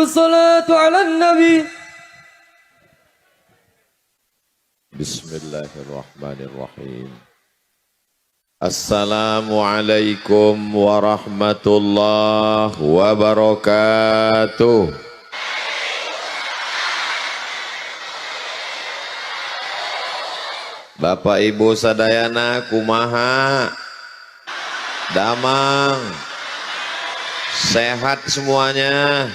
الصلاة على النبي. Bismillahirrahmanirrahim. Assalamualaikum warahmatullahi wabarakatuh. Bapak Ibu sadayana kumaha? Damang. Sehat semuanya.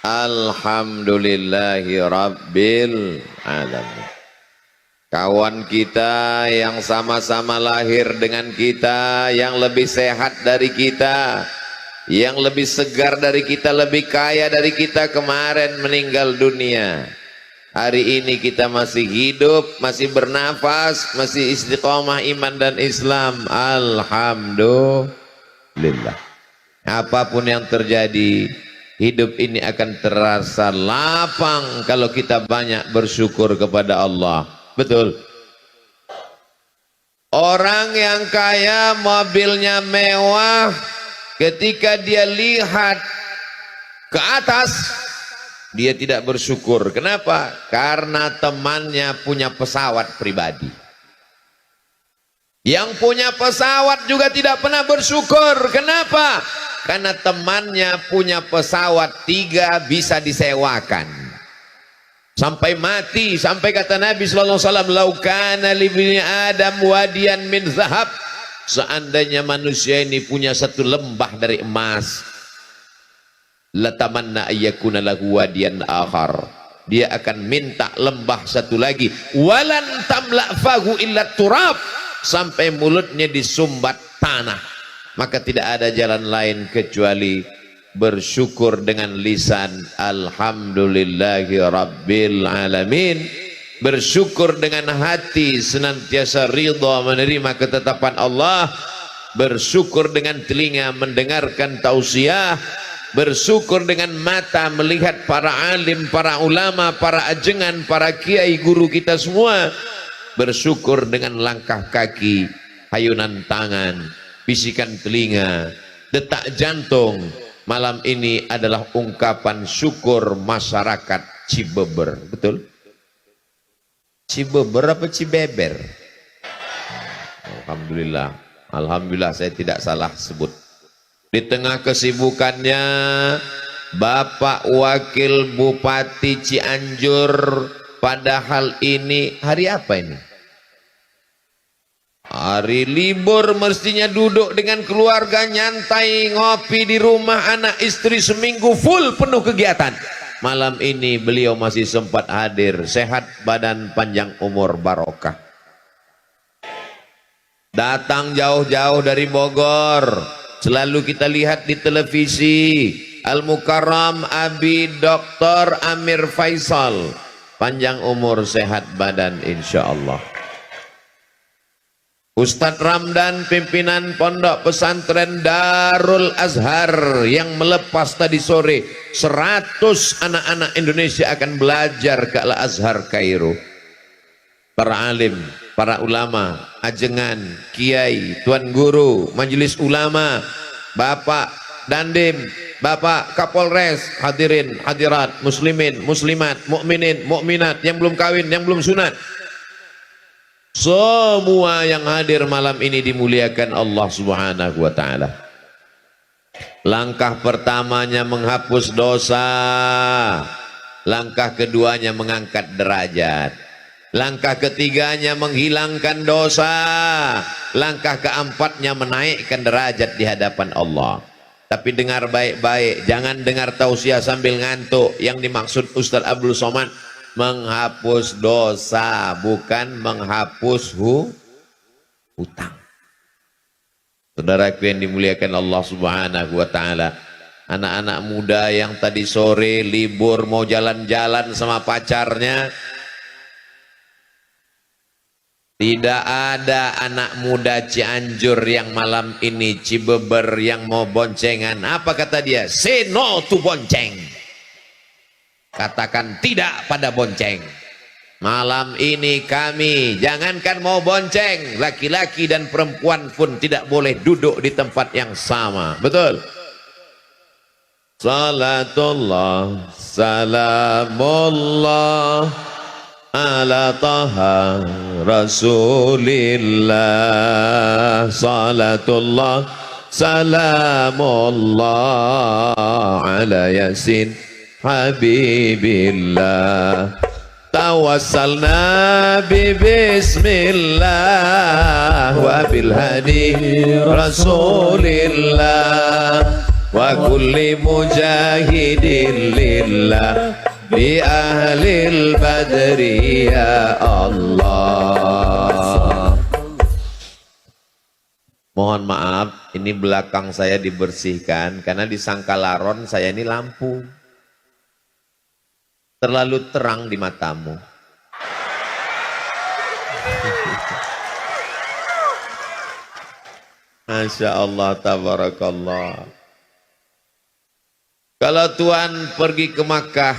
Alhamdulillahi Rabbil Alamin. Kawan kita yang sama-sama lahir dengan kita, yang lebih sehat dari kita, yang lebih segar dari kita, lebih kaya dari kita, kemarin meninggal dunia. Hari ini kita masih hidup, masih bernafas, masih istiqomah iman dan Islam. Alhamdulillah. Apapun yang terjadi, hidup ini akan terasa lapang kalau kita banyak bersyukur kepada Allah. Betul. Orang yang kaya, mobilnya mewah, ketika dia lihat ke atas, dia tidak bersyukur. Kenapa? Karena temannya punya pesawat pribadi. Yang punya pesawat juga tidak pernah bersyukur. Kenapa? Karena temannya punya pesawat 3 bisa disewakan sampai mati. Sampai kata Nabi sallallahu alaihi wasallam, "Lau kana li ibni Adam wadiyan min zahab." Seandainya manusia ini punya satu lembah dari emas, latamanna ayyakuna lahu wadiyan akhar. Dia akan minta lembah satu lagi. Walan tamla fahu illa turab. Sampai mulutnya disumbat tanah. Maka tidak ada jalan lain kecuali bersyukur dengan lisan alhamdulillahi rabbil alamin. Bersyukur dengan hati senantiasa ridha menerima ketetapan Allah. Bersyukur dengan telinga mendengarkan tausiah. Bersyukur dengan mata melihat para alim, para ulama, para ajengan, para kiai guru kita semua. Bersyukur dengan langkah kaki, hayunan tangan, bisikan telinga, detak jantung. Malam ini adalah ungkapan syukur masyarakat Cibeber. Betul? Cibeber apa Cibeber? Alhamdulillah. Alhamdulillah saya tidak salah sebut. Di tengah kesibukannya, Bapak Wakil Bupati Cianjur, padahal ini hari apa ini? Hari libur, mestinya duduk dengan keluarga, nyantai, ngopi di rumah, anak istri, seminggu full penuh kegiatan. Malam ini beliau masih sempat hadir, sehat badan, panjang umur, barokah. Datang jauh-jauh dari Bogor, selalu kita lihat di televisi. Al-Mukarram Abi Dr. Amir Faisal, panjang umur, sehat badan insyaallah. Ustadz Ramdan, pimpinan pondok pesantren Darul Azhar, yang melepas tadi sore 100 anak-anak Indonesia akan belajar ke Al-Azhar Kairo. Para alim, para ulama, ajengan, kiai, tuan guru, majelis ulama, Bapak Dandim, Bapak Kapolres, hadirin, hadirat, muslimin, muslimat, mukminin, mukminat, yang belum kawin, yang belum sunat. Semua yang hadir malam ini dimuliakan Allah Subhanahu wa ta'ala. Langkah pertamanya menghapus dosa. Langkah keduanya mengangkat derajat. Langkah ketiganya menghilangkan dosa. Langkah keempatnya menaikkan derajat di hadapan Allah. Tapi dengar baik-baik, jangan dengar tausiah sambil ngantuk. Yang dimaksud Ustaz Abdul Somad menghapus dosa, bukan menghapus hutang. Saudaraku yang dimuliakan Allah Subhanahu wa ta'ala, anak-anak muda yang tadi sore libur mau jalan-jalan sama pacarnya, tidak ada anak muda Cianjur yang malam ini, Cibeber, yang mau boncengan. Apa kata dia? Say no to bonceng. Katakan tidak pada bonceng. Malam ini kami, jangankan mau bonceng, laki-laki dan perempuan pun tidak boleh duduk di tempat yang sama. Betul? Salatullah salamullah ala taha rasulillah. Salatullah salamullah ala yasin habibillah. Tawassalna bi bismillah wa bil hadi rasulillah wa kulli mujahidin lillah bi ahlil badri ya Allah. Mohon maaf, ini belakang saya dibersihkan karena disangka laron saya ini lampu. Terlalu terang di matamu. Masya Allah, tabarakallah. Kalau Tuhan pergi ke Makkah,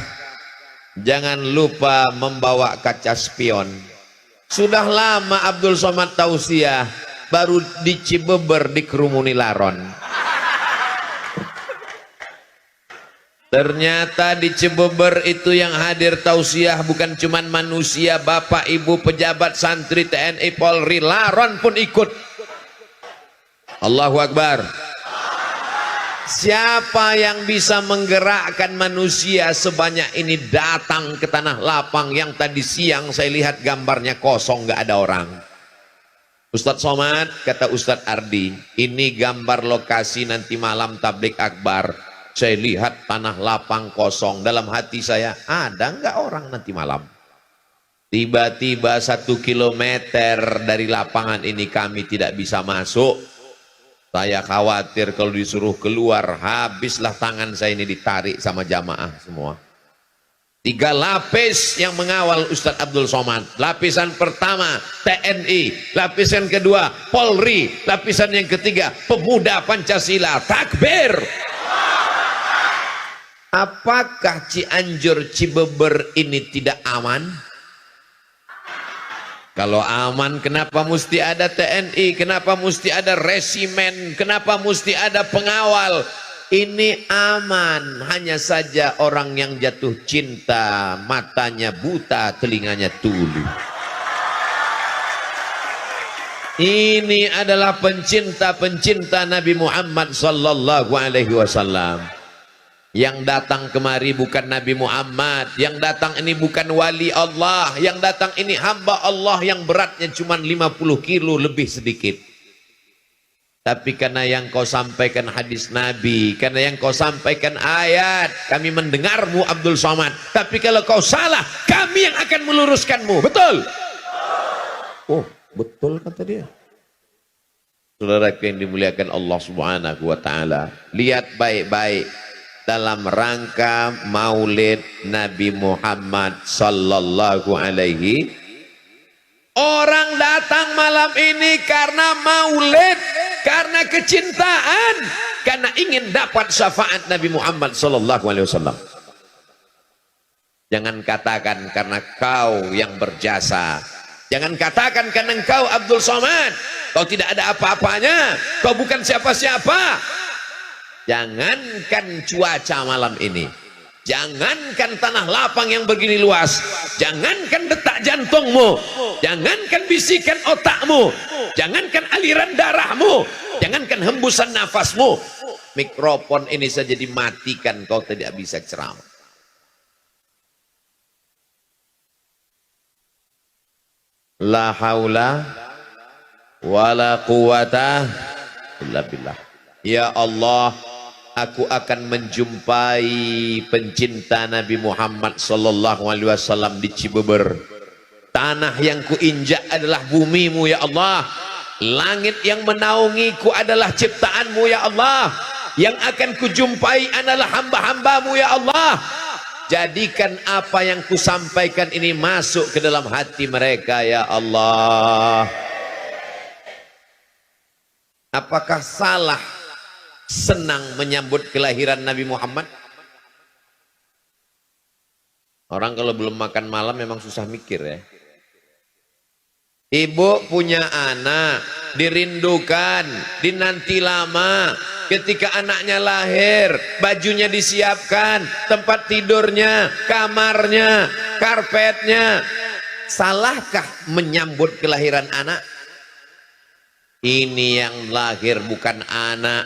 jangan lupa membawa kaca spion. Sudah lama Abdul Somad tausiah, baru di Cibeber dikerumuni laron. Ternyata di Cibeber itu yang hadir tausiah bukan cuman manusia, bapak, ibu, pejabat, santri, TNI, Polri, laron pun ikut. Allahu Akbar. Siapa yang bisa menggerakkan manusia sebanyak ini datang ke tanah lapang yang tadi siang saya lihat gambarnya kosong, gak ada orang? Ustadz Somad, kata Ustadz Ardi, ini gambar lokasi nanti malam tablik akbar. Saya lihat tanah lapang kosong. Dalam hati saya, ada nggak orang nanti malam? Tiba-tiba 1 kilometer dari lapangan ini kami tidak bisa masuk. Saya khawatir kalau disuruh keluar, habislah tangan saya ini ditarik sama jamaah semua. 3 lapis yang mengawal Ustadz Abdul Somad. Lapisan pertama TNI, lapisan kedua Polri, lapisan yang ketiga pemuda Pancasila. Takbir! Apakah Cianjur Cibeber ini tidak aman? Kalau aman, kenapa mesti ada TNI? Kenapa mesti ada resimen? Kenapa mesti ada pengawal? Ini aman, hanya saja orang yang jatuh cinta, matanya buta, telinganya tuli. Ini adalah pencinta-pencinta Nabi Muhammad sallallahu alaihi wasallam. Yang datang kemari bukan Nabi Muhammad, yang datang ini bukan wali Allah, yang datang ini hamba Allah yang beratnya cuma 50 kilo lebih sedikit. Tapi karena yang kau sampaikan hadis Nabi, karena yang kau sampaikan ayat, kami mendengarmu Abdul Somad. Tapi kalau kau salah, kami yang akan meluruskanmu. Betul? Oh, betul kata dia. Saudara yang dimuliakan Allah Subhanahu wa taala, lihat baik-baik dalam rangka Maulid Nabi Muhammad sallallahu alaihi. Orang datang malam ini karena maulid, karena kecintaan, karena ingin dapat syafaat Nabi Muhammad sallallahu alaihi wasallam. Jangan katakan karena kau yang berjasa. Jangan katakan karena engkau Abdul Somad, kau tidak ada apa-apanya, kau bukan siapa-siapa. Jangankan cuaca malam ini, jangankan tanah lapang yang begini luas, jangankan detak jantungmu, jangankan bisikan otakmu, jangankan aliran darahmu, jangankan hembusan nafasmu, mikrofon ini saja dimatikan, kau tidak bisa ceramah. La haula wala quwata illa billah. Ya Allah, aku akan menjumpai pencinta Nabi Muhammad sallallahu alaihi wasallam di Cibeber. Tanah yang kuinjak adalah bumimu ya Allah. Langit yang menaungiku adalah ciptaanmu ya Allah. Yang akan kujumpai adalah hamba-hambamu ya Allah. Jadikan apa yang kusampaikan ini masuk ke dalam hati mereka ya Allah. Apakah salah senang menyambut kelahiran Nabi Muhammad? Orang kalau belum makan malam memang susah mikir ya. Ibu punya anak, dirindukan, dinanti lama. Ketika anaknya lahir, bajunya disiapkan, tempat tidurnya, kamarnya, karpetnya. Salahkah menyambut kelahiran anak? Ini yang lahir bukan anak,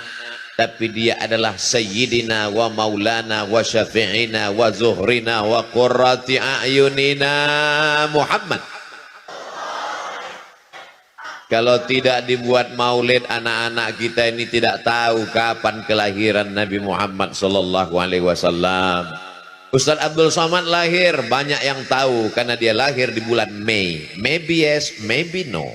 tapi dia adalah sayyidina wa maulana wa syafi'ina wa zuhrina wa qurrati a'yunina Muhammad. Kalau tidak dibuat maulid, anak-anak kita ini tidak tahu kapan kelahiran Nabi Muhammad sallallahu alaihi wasallam. Ustaz Abdul Somad lahir, banyak yang tahu karena dia lahir di bulan Mei. Maybe yes, maybe no.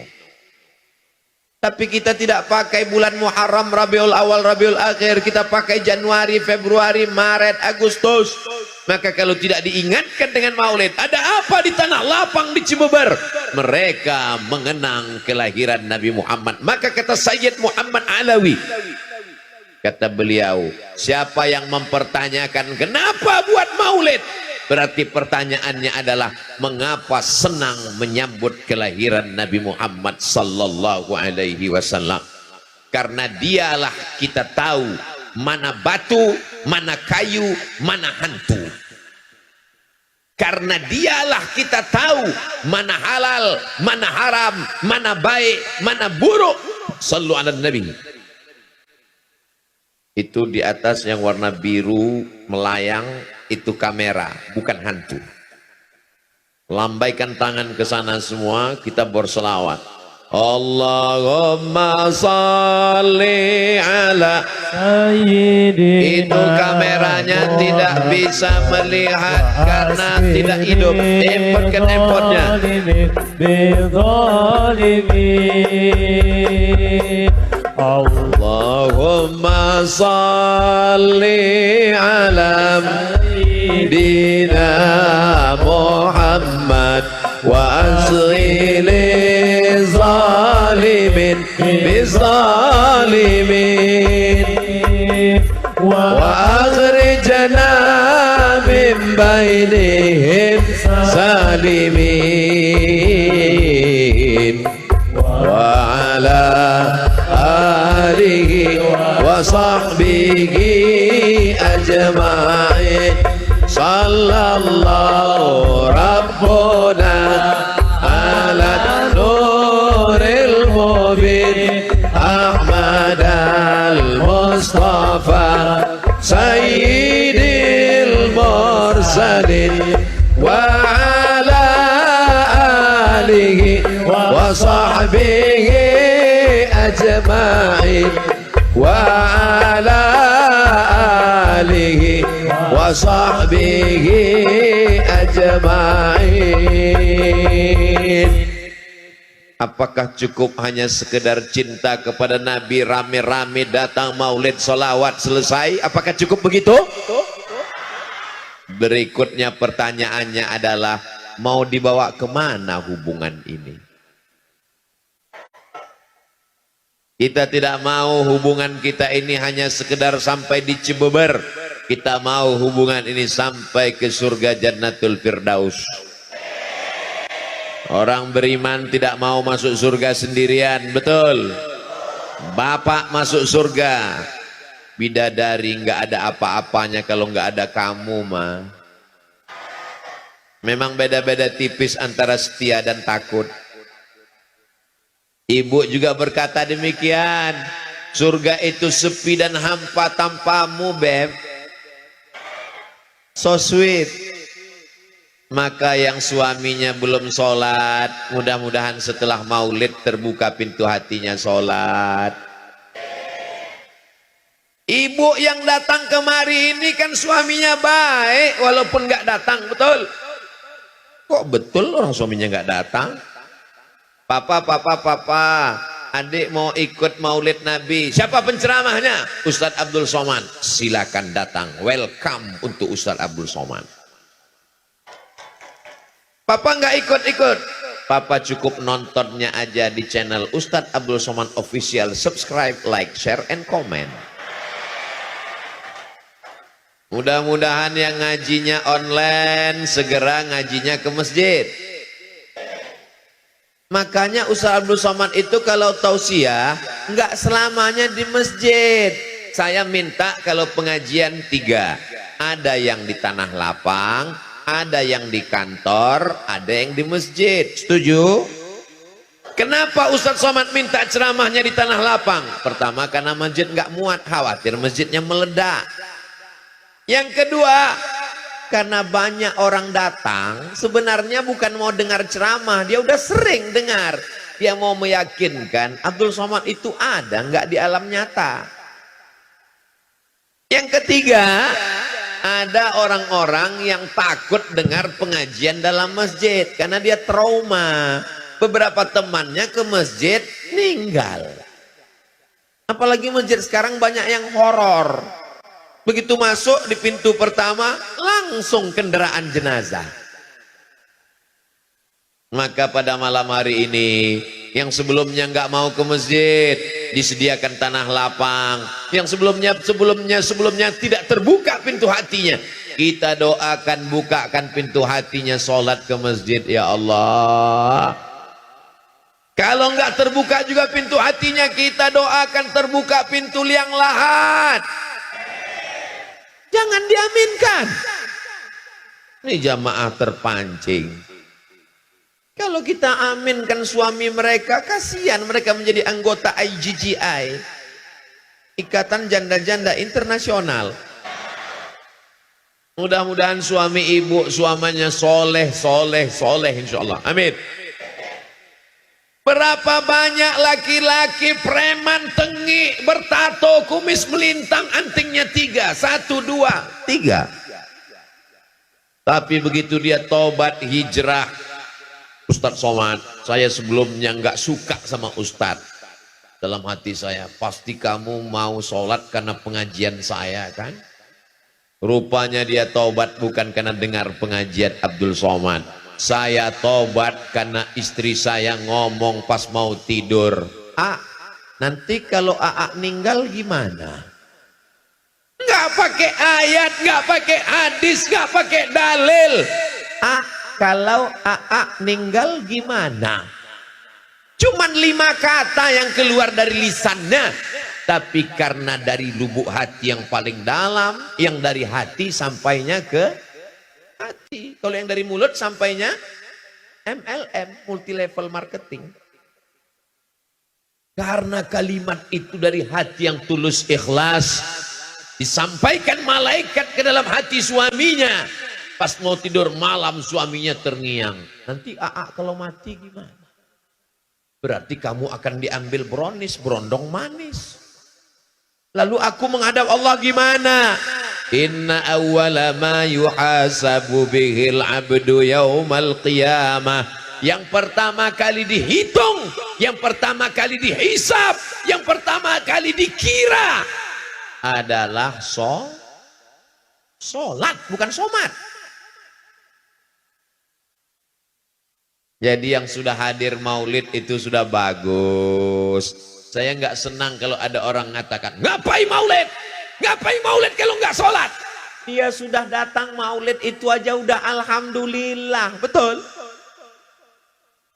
Tapi kita tidak pakai bulan Muharram, Rabiul Awal, Rabiul Akhir. Kita pakai Januari, Februari, Maret, Agustus. Maka kalau tidak diingatkan dengan maulid, ada apa di tanah lapang di Cibeber? Mereka mengenang kelahiran Nabi Muhammad. Maka kata Sayyid Muhammad Alawi, kata beliau, siapa yang mempertanyakan kenapa buat maulid? Berarti pertanyaannya adalah mengapa senang menyambut kelahiran Nabi Muhammad sallallahu alaihi wasallam? Karena dialah kita tahu mana batu, mana kayu, mana hantu. Karena dialah kita tahu mana halal, mana haram, mana baik, mana buruk. Sallu ala Nabi. Itu di atas yang warna biru melayang, itu kamera, bukan hantu. Lambaikan tangan ke sana semua, kita berselawat. Allahumma salli ala Sayyidina. Itu kameranya tidak bisa melihat karena tidak hidup. Tempatkan handphonenya. Allahumma salli ala Sayyidina Muhammad wa asghil zalimin bizalimin wa akhrijna min bainihim salimin wa ala alihi wa sahbihi ajma'in. Sallallahu rabbuna ala nuril mubin Ahmad al-Mustafa sayyidil mursalin wa ala alihi wa sahbihi ajma'in wa ala alihi wa sahbihi ajma'in. Apakah cukup hanya sekedar cinta kepada Nabi, rame-rame datang maulid solawat selesai? Apakah cukup begitu? Berikutnya pertanyaannya adalah mau dibawa kemana hubungan ini? Kita tidak mau hubungan kita ini hanya sekedar sampai di Cibeber. Kita mau hubungan ini sampai ke surga Jannatul Firdaus. Orang beriman tidak mau masuk surga sendirian, betul? Bapak masuk surga, bidadari nggak ada apa-apanya kalau nggak ada kamu mah. Memang beda-beda tipis antara setia dan takut. Ibu juga berkata demikian. Surga itu sepi dan hampa tanpamu, Beb. So sweet. Maka yang suaminya belum sholat, mudah-mudahan setelah maulid terbuka pintu hatinya sholat. Ibu yang datang kemari ini kan suaminya baik, walaupun nggak datang, betul? Kok betul orang suaminya nggak datang? Papa, adik mau ikut maulid Nabi. Siapa penceramahnya? Ustadz Abdul Somad. Silakan datang. Welcome untuk Ustadz Abdul Somad. Papa nggak ikut-ikut. Papa cukup nontonnya aja di channel Ustadz Abdul Somad Official. Subscribe, like, share, and comment. Mudah-mudahan yang ngajinya online segera ngajinya ke masjid. Makanya Ustaz Abdul Somad itu kalau tausiah nggak selamanya di masjid. Saya minta kalau pengajian 3, ada yang di tanah lapang, ada yang di kantor, ada yang di masjid. Setuju? Kenapa Ustaz Somad minta ceramahnya di tanah lapang? Pertama karena masjid nggak muat, khawatir masjidnya meledak. Yang kedua, karena banyak orang datang, sebenarnya bukan mau dengar ceramah, dia udah sering dengar. Dia mau meyakinkan Abdul Somad itu ada, nggak di alam nyata. Yang ketiga, ada orang-orang yang takut dengar pengajian dalam masjid karena dia trauma. Beberapa temannya ke masjid meninggal. Apalagi masjid sekarang banyak yang horor. Begitu masuk di pintu pertama langsung kendaraan jenazah. Maka pada malam hari ini yang sebelumnya nggak mau ke masjid disediakan tanah lapang. Yang sebelumnya tidak terbuka pintu hatinya, kita doakan bukakan pintu hatinya, sholat ke masjid ya Allah. Kalau nggak terbuka juga pintu hatinya, kita doakan terbuka pintu liang lahat. Jangan diaminkan. Ini jamaah terpancing. Kalau kita aminkan suami mereka, kasihan mereka menjadi anggota IGGI, Ikatan Janda-Janda Internasional. Mudah-mudahan suami ibu suaminya soleh insya Allah. Amin. Berapa banyak laki-laki preman tengik bertato kumis melintang antingnya 3, 1, 2, 3. Tapi begitu dia tobat hijrah, Ustadz Somad, saya sebelumnya nggak suka sama Ustadz. Dalam hati saya, pasti kamu mau sholat karena pengajian saya kan? Rupanya dia tobat bukan karena dengar pengajian Abdul Somad. Saya tobat karena istri saya ngomong pas mau tidur, nanti kalau AA meninggal gimana? Nggak pakai ayat, nggak pakai hadis, nggak pakai dalil. Kalau AA meninggal gimana? Cuman 5 kata yang keluar dari lisannya, tapi karena dari lubuk hati yang paling dalam, yang dari hati sampainya ke hati. Kalau yang dari mulut sampainya MLM, multi level marketing. Karena kalimat itu dari hati yang tulus ikhlas, disampaikan malaikat ke dalam hati suaminya. Pas mau tidur malam suaminya terngiang, nanti AA kalau mati gimana? Berarti kamu akan diambil brondong manis. Lalu aku menghadap Allah gimana? Inna awwala ma yuhasabu bihil abdu yaumal qiyamah. Yang pertama kali dihitung, yang pertama kali dihisab, yang pertama kali dikira adalah sholat, bukan somat. Jadi yang sudah hadir maulid itu sudah bagus. Saya nggak senang kalau ada orang mengatakan, ngapain maulid? Ngapain maulid kalau nggak sholat? Dia sudah datang maulid itu aja udah alhamdulillah. Betul?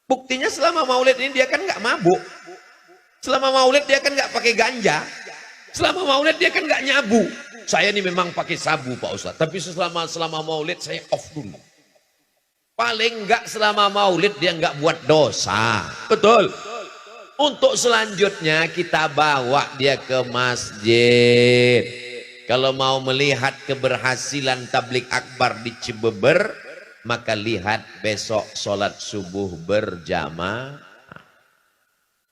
Buktinya selama maulid ini dia kan nggak mabuk. Selama maulid dia kan nggak pakai ganja. Selama maulid dia kan nggak nyabu. Saya ini memang pakai sabu Pak Ustadz. Tapi selama maulid saya off dulu. Paling nggak selama maulid dia nggak buat dosa. Betul? Untuk selanjutnya kita bawa dia ke masjid. Kalau mau melihat keberhasilan tablik akbar di Cibeber, maka lihat besok sholat subuh berjamaah.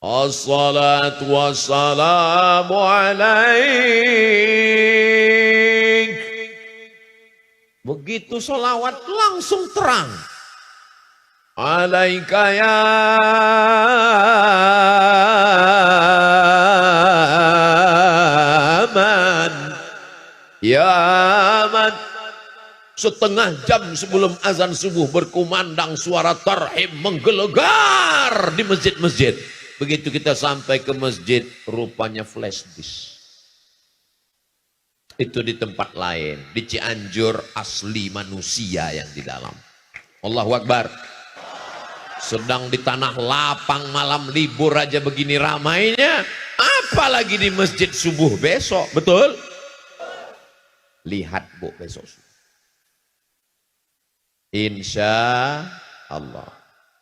Assalatu wassalamu alaik. Begitu sholawat langsung terang. Alaika ya man, ya man. Setengah jam sebelum azan subuh berkumandang suara tarhim menggelegar di masjid-masjid. Begitu kita sampai ke masjid, rupanya flash disk. Itu di tempat lain, di Cianjur asli manusia yang di dalam. Allahu Akbar. Sedang di tanah lapang malam libur aja begini ramainya, apalagi di masjid subuh besok. Betul? Lihat Bu besok subuh. Insya Allah.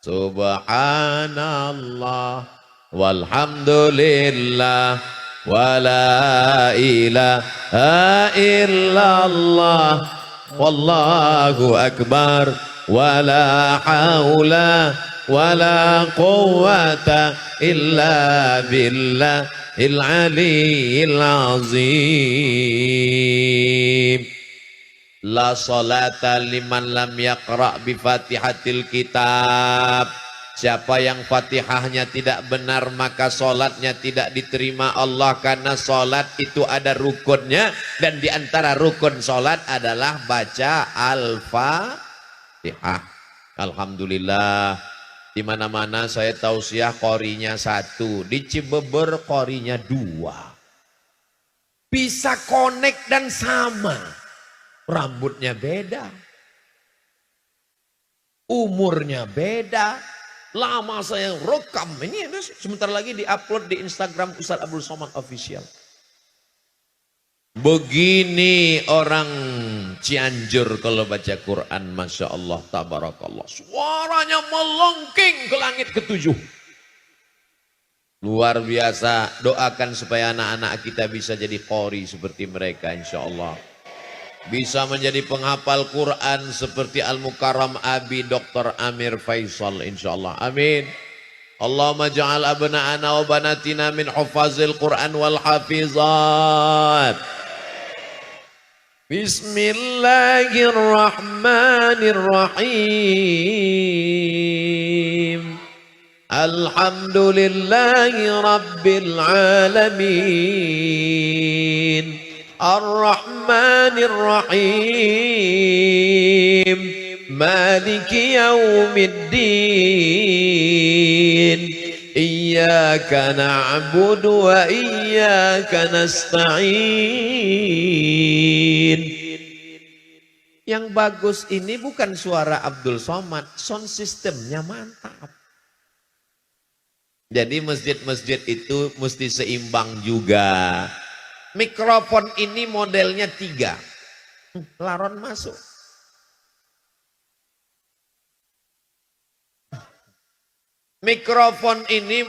Subhanallah walhamdulillah wala ilaha illallah wallahu akbar wala haula wala quwwata illa billahil aliyyil azim. La salata liman lam yaqra' bi fatihatil kitab. Siapa yang fatihahnya tidak benar maka solatnya tidak diterima Allah, karena solat itu ada rukunnya, dan diantara rukun solat adalah baca al-fatihah. Alhamdulillah, di mana-mana saya tausiah qorinya 1, di Cibeber qorinya 2. Bisa connect dan sama. Rambutnya beda, umurnya beda, lama saya rekam ini, sebentar lagi diupload di Instagram Ustaz Abdul Somad Official. Begini orang Cianjur kalau baca Quran, Masya Allah, tabarakallah, suaranya melengking ke langit ke-7. Luar biasa. Doakan supaya anak-anak kita bisa jadi qori seperti mereka, insya Allah. Bisa menjadi penghafal Quran seperti Al-Mukarram Abi Dr. Amir Faisal, insyaallah. Amin. Allahumma ja'al abna'ana wa banatina min hufazil Quran wal hafizat. Bismillahirrahmanirrahim. Alhamdulillahi rabbil alamin. Ar-Rahmanir Rahim, Maliki Yaumiddin, Iyyaka na'budu wa iyyaka nasta'in. Yang bagus ini bukan suara Abdul Somad, sound systemnya mantap. Jadi masjid-masjid itu mesti seimbang juga. Mikrofon ini modelnya 3. Laron masuk. Mikrofon ini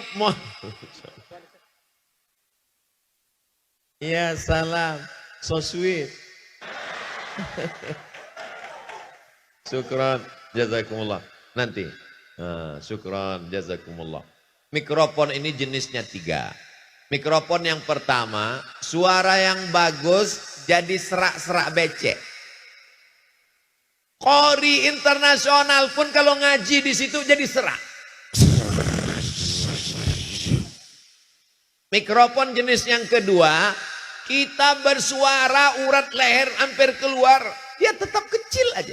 ya salam, so sweet. Syukran, jazakumullah. Nanti. Syukran, jazakumullah. Mikrofon ini jenisnya 3. Mikrofon yang pertama, suara yang bagus jadi serak-serak becek. Qori internasional pun kalau ngaji di situ jadi serak. Mikrofon jenis yang kedua, kita bersuara urat leher hampir keluar, dia tetap kecil aja.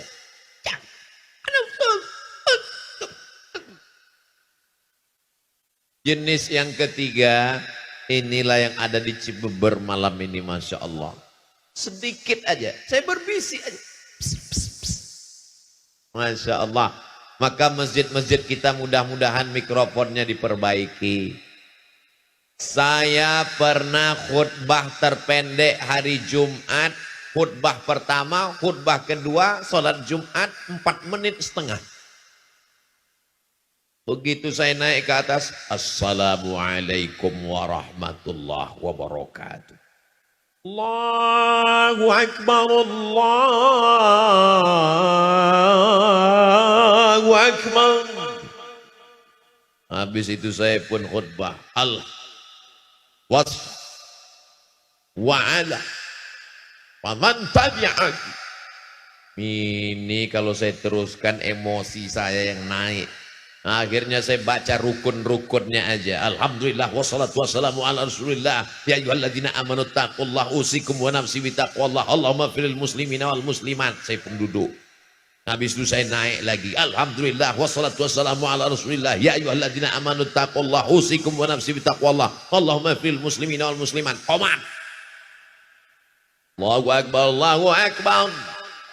Jenis yang ketiga, inilah yang ada di Cibeber malam ini, Masya Allah. Sedikit aja, saya berbisik aja. Pss, pss, pss. Masya Allah. Maka masjid-masjid kita mudah-mudahan mikrofonnya diperbaiki. Saya pernah khutbah terpendek hari Jumat. Khutbah pertama, khutbah kedua, sholat Jumat 4,5 menit. Begitu saya naik ke atas, Assalamualaikum warahmatullahi wabarakatuh. Allahu Akbar, Allahu Akbar. Habis itu saya pun khutbah. Allah was wa'ala waman tabi'aki. Ini kalau saya teruskan emosi saya yang naik. Akhirnya saya baca rukun-rukunnya aja. Alhamdulillah wassalatu wassalamu ala rasulillah. Ya ayyuhalladzina amanu taqullaha usikum wa nafsi bitaqwallah. Allahumma firil muslimina wal muslimat. Saya pun duduk. Habis itu saya naik lagi. Alhamdulillah wassalatu wassalamu ala rasulillah. Ya ayyuhalladzina amanu taqullaha usikum wa nafsi bitaqwallah. Allahumma firil muslimina wal muslimat. Qomat. Allahu akbar, Allahu akbar.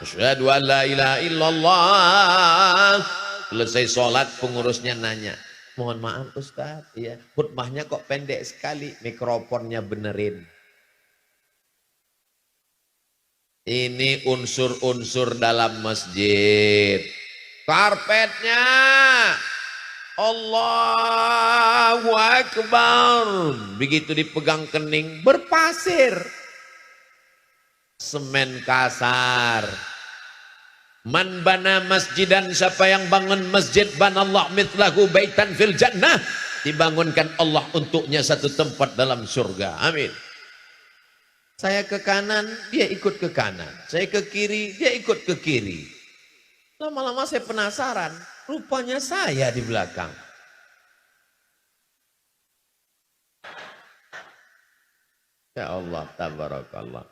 Asyhadu an la ilaha illallah Selesai sholat pengurusnya nanya, mohon maaf Ustaz, ya, khutbahnya kok pendek sekali, mikrofonnya benerin. Ini unsur-unsur dalam masjid. Karpetnya Allahu Akbar, begitu dipegang kening berpasir, semen kasar. Man bana masjidan, siapa yang bangun masjid, banallah mithlahu baitan fil jannah, dibangunkan Allah untuknya satu tempat dalam surga. Amin. Saya ke kanan, dia ikut ke kanan. Saya ke kiri, dia ikut ke kiri. Lama-lama saya penasaran, rupanya saya di belakang. Ya Allah, tabarakallah.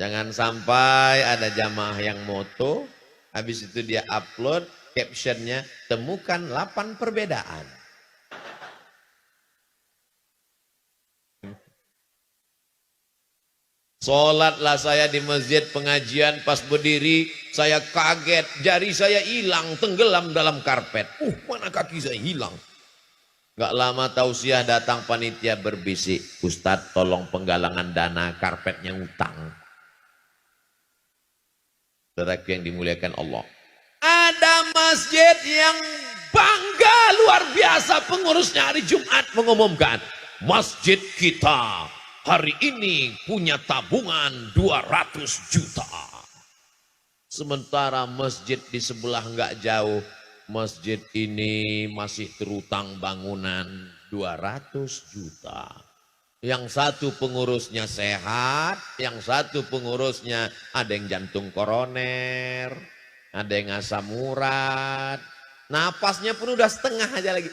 Jangan sampai ada jamaah yang moto, habis itu dia upload, captionnya, temukan 8 perbedaan. Sholatlah saya di masjid pengajian, pas berdiri saya kaget, jari saya hilang, tenggelam dalam karpet. Mana kaki saya hilang. Gak lama tausiah datang panitia berbisik, Ustadz tolong penggalangan dana, karpetnya utang. Saudaraku yang dimuliakan Allah, ada masjid yang bangga luar biasa, pengurusnya hari Jumat mengumumkan, masjid kita hari ini punya tabungan 200 juta. Sementara masjid di sebelah nggak jauh, masjid ini masih terutang bangunan 200 juta. Yang satu pengurusnya sehat, yang satu pengurusnya ada yang jantung koroner, ada yang asam urat, napasnya pun udah setengah aja lagi.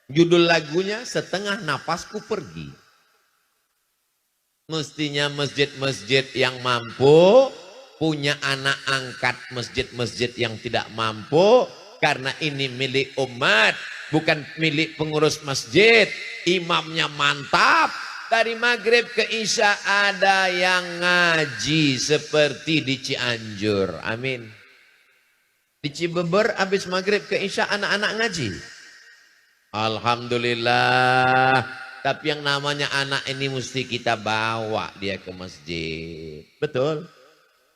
Judul lagunya Setengah Napasku Pergi. Mestinya masjid-masjid yang mampu punya anak angkat masjid-masjid yang tidak mampu, karena ini milik umat, bukan milik pengurus masjid. Imamnya mantap, dari maghrib ke isya ada yang ngaji seperti di Cianjur. Amin. Di Cibeber habis maghrib ke isya anak-anak ngaji. Alhamdulillah. Tapi yang namanya anak ini mesti kita bawa dia ke masjid. Betul.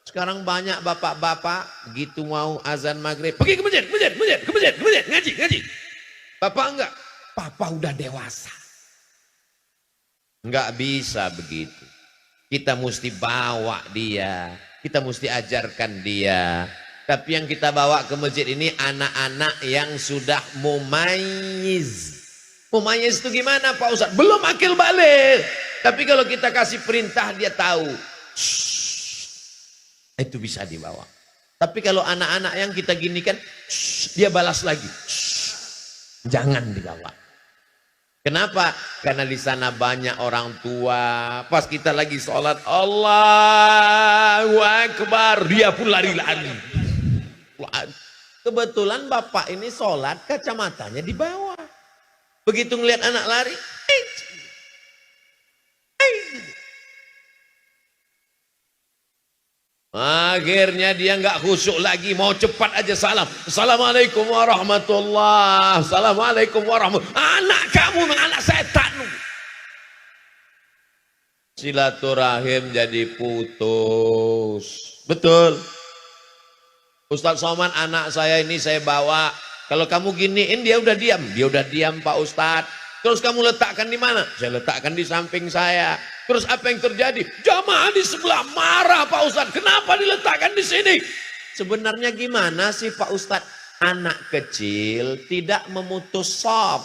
Sekarang banyak bapak-bapak begitu mau azan maghrib, pergi ke masjid, ngaji. Bapak enggak, papa udah dewasa. Enggak bisa begitu. Kita mesti bawa dia, kita mesti ajarkan dia. Tapi yang kita bawa ke masjid ini anak-anak yang sudah mumayyiz. Mumayyiz itu gimana Pak Ustadz? Belum akil balik. Tapi kalau kita kasih perintah dia tahu. Itu bisa dibawa. Tapi kalau anak-anak yang kita ginikan, dia balas lagi. Jangan dibawa. Kenapa? Karena di sana banyak orang tua. Pas kita lagi sholat, Allahu Akbar, dia pun lari-lari. Kebetulan bapak ini sholat, kacamatanya di bawah. Begitu ngelihat anak lari, akhirnya dia nggak khusyuk lagi, mau cepat aja salam. Assalamualaikum warahmatullahi, assalamualaikum warahmatullahi. Anak kamu anak setan. Silaturahim jadi putus. Betul. Ustadz Somad, anak saya ini saya bawa. Kalau kamu giniin dia udah diam Pak Ustadz. Terus kamu letakkan di mana? Saya letakkan di samping saya. Terus apa yang terjadi? Jamaah di sebelah marah Pak Ustadz. Kenapa diletakkan di sini? Sebenarnya gimana sih Pak Ustadz? Anak kecil tidak memutus shaf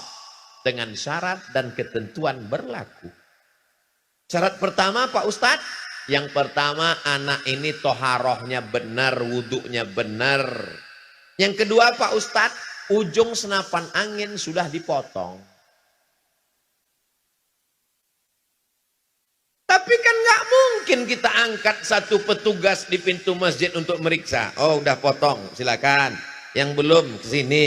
dengan syarat dan ketentuan berlaku. Syarat pertama Pak Ustadz, yang pertama anak ini toharohnya benar, wudhunya benar. Yang kedua Pak Ustadz, ujung senapan angin sudah dipotong. Tapi kan nggak mungkin kita angkat satu petugas di pintu masjid untuk meriksa. Oh udah potong, silakan. Yang belum ke sini.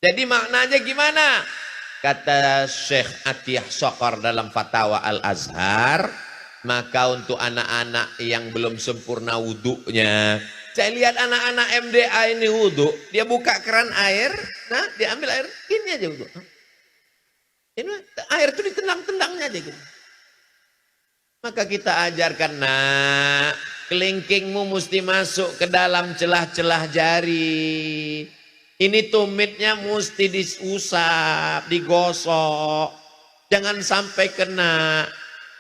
Jadi maknanya gimana? Kata Syekh Atiyah Sokor dalam Fatwa Al-Azhar, maka untuk anak-anak yang belum sempurna wudhunya, Saya lihat anak-anak MDA ini wudhu, dia buka keran air, nah dia ambil air, ini aja wudhu. Ini air itu ditendang-tendangnya aja gitu. Maka kita ajarkan, nak, kelingkingmu mesti masuk ke dalam celah-celah jari. Ini tumitnya mesti diusap, digosok. Jangan sampai kena.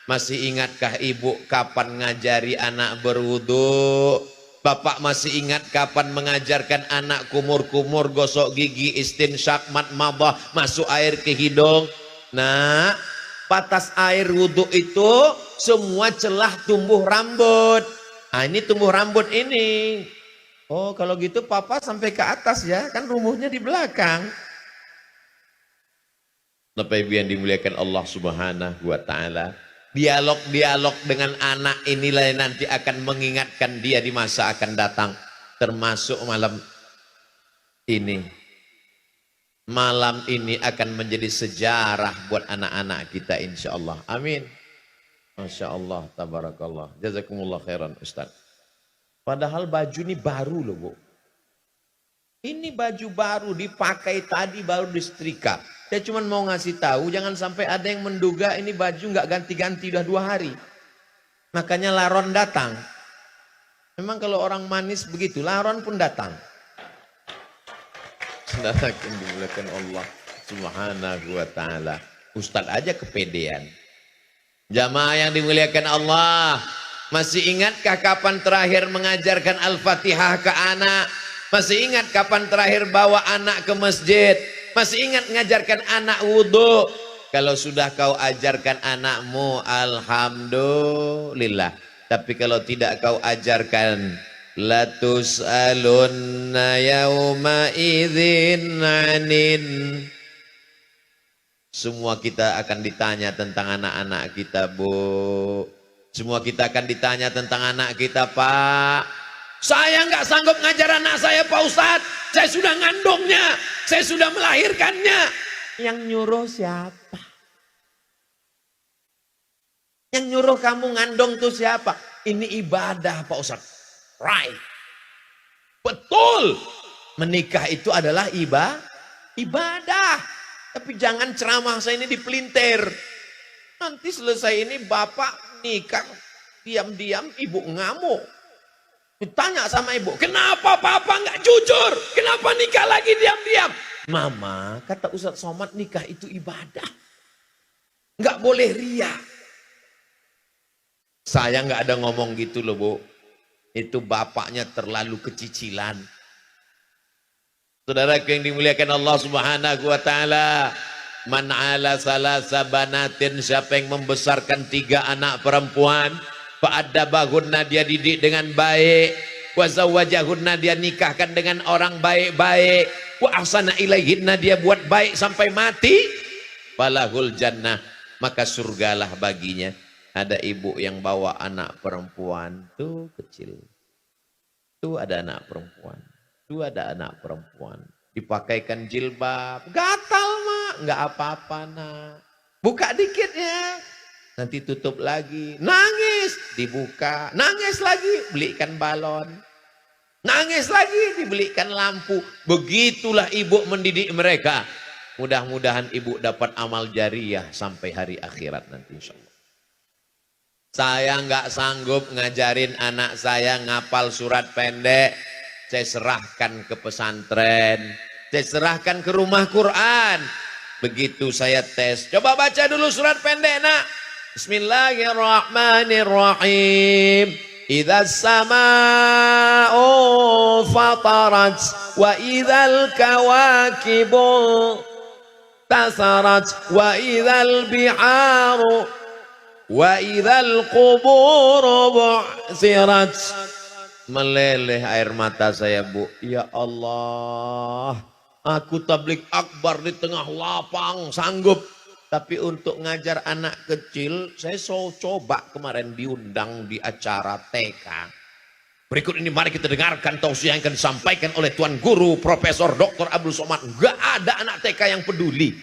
Masih ingatkah ibu kapan ngajari anak berwudu? Bapak masih ingat kapan mengajarkan anak kumur-kumur gosok gigi, istinsyak, madmadah, masuk air ke hidung? Nah, batas air wudu itu semua celah tumbuh rambut. Nah, ini tumbuh rambut ini. Oh, kalau gitu papa sampai ke atas ya, kan rumuhnya di belakang. Bapak Ibu yang dimuliakan Allah Subhanahu wa taala. Dialog-dialog dengan anak inilah yang nanti akan mengingatkan dia di masa akan datang. Termasuk malam ini. Malam ini akan menjadi sejarah buat anak-anak kita insya Allah. Amin. Masya Allah, tabarakallah. Jazakumullah khairan Ustaz. Padahal baju ini baru loh Bu. Ini baju baru dipakai tadi baru disetrika. Saya cuma mau ngasih tahu jangan sampai ada yang menduga ini baju nggak ganti-ganti udah 2 hari. Makanya laron datang. Memang kalau orang manis begitu, laron pun datang. Saudara yang dimuliakan Allah Subhanahu wa taala. Ustaz aja kepedean. Jamaah yang dimuliakan Allah, masih ingatkah kapan terakhir mengajarkan Al-Fatihah ke anak? Masih ingat kapan terakhir bawa anak ke masjid? Masih ingat mengajarkan anak wudhu? Kalau sudah kau ajarkan anakmu, alhamdulillah. Tapi kalau tidak kau ajarkan, la tus'alunna yauma idzin 'anin. Semua kita akan ditanya tentang anak-anak kita, Bu. Semua kita akan ditanya tentang anak kita, Pak. Saya nggak sanggup ngajar anak saya, Pak Ustadz. Saya sudah ngandungnya, saya sudah melahirkannya. Yang nyuruh siapa? Yang nyuruh kamu ngandung tuh siapa? Ini ibadah, Pak Ustadz. Right. Betul. Menikah itu adalah ibadah. Tapi jangan ceramah saya ini dipelintir. Nanti selesai ini bapak nikah, diam-diam ibu ngamuk. Ditanya sama ibu, kenapa papa nggak jujur? Kenapa nikah lagi diam-diam? Mama, kata Ustadz Somad, nikah itu ibadah. Nggak boleh ria. Saya nggak ada ngomong gitu loh, Bu. Itu bapaknya terlalu kecicilan. Saudara yang dimuliakan Allah Subhanahu wa taala, man ala salasa banatin, siapa yang membesarkan 3 anak perempuan, fa'addabahunna, dia didik dengan baik, wa zawwajahunna, dia nikahkan dengan orang baik-baik, wa ahsana ilaihinna, dia buat baik sampai mati, falahul jannah, maka surgalah baginya. Ada ibu yang bawa anak perempuan tuh kecil, tuh ada anak perempuan, tuh ada anak perempuan, dipakaikan jilbab, gatal mak, nggak apa-apa nak, buka dikit ya, nanti tutup lagi, nangis, dibuka, nangis lagi, belikan balon, nangis lagi, dibelikan lampu. Begitulah ibu mendidik mereka. Mudah-mudahan ibu dapat amal jariah sampai hari akhirat nanti insya Allah. Saya nggak sanggup ngajarin anak saya ngapal surat pendek. Saya serahkan ke pesantren, saya serahkan ke rumah Quran. Begitu saya tes, coba baca dulu surat pendek nak. Bismillahirrahmanirrahim. Idza sama'u fatarat wa idzal kawakibu tasarat wa idzal biharu wa idzal quburu bu'sirat. Meleleh air mata saya, Bu. Ya Allah, aku tablik akbar di tengah lapang sanggup, tapi untuk ngajar anak kecil saya coba kemarin diundang di acara TK. Berikut ini mari kita dengarkan tausiah yang akan disampaikan oleh Tuan Guru Profesor Dr. Abdul Somad. Gak ada anak TK yang peduli.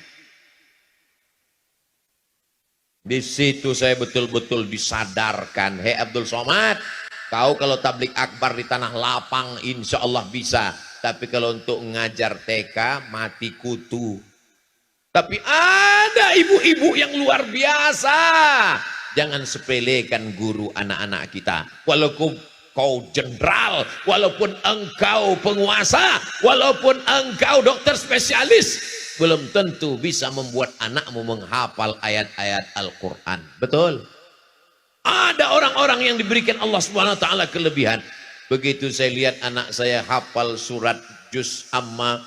Di situ saya betul-betul disadarkan, hei Abdul Somad, Kau kalau tablik akbar di tanah lapang insya Allah bisa. Tapi kalau untuk ngajar TK mati kutu. Tapi ada ibu-ibu yang luar biasa. Jangan sepelekan guru anak-anak kita. Walaupun kau jenderal, walaupun engkau penguasa, walaupun engkau dokter spesialis, belum tentu bisa membuat anakmu menghafal ayat-ayat Al-Quran. Betul? Ada orang-orang yang diberikan Allah Subhanahu wa taala kelebihan. Begitu saya lihat anak saya hafal surat juz amma,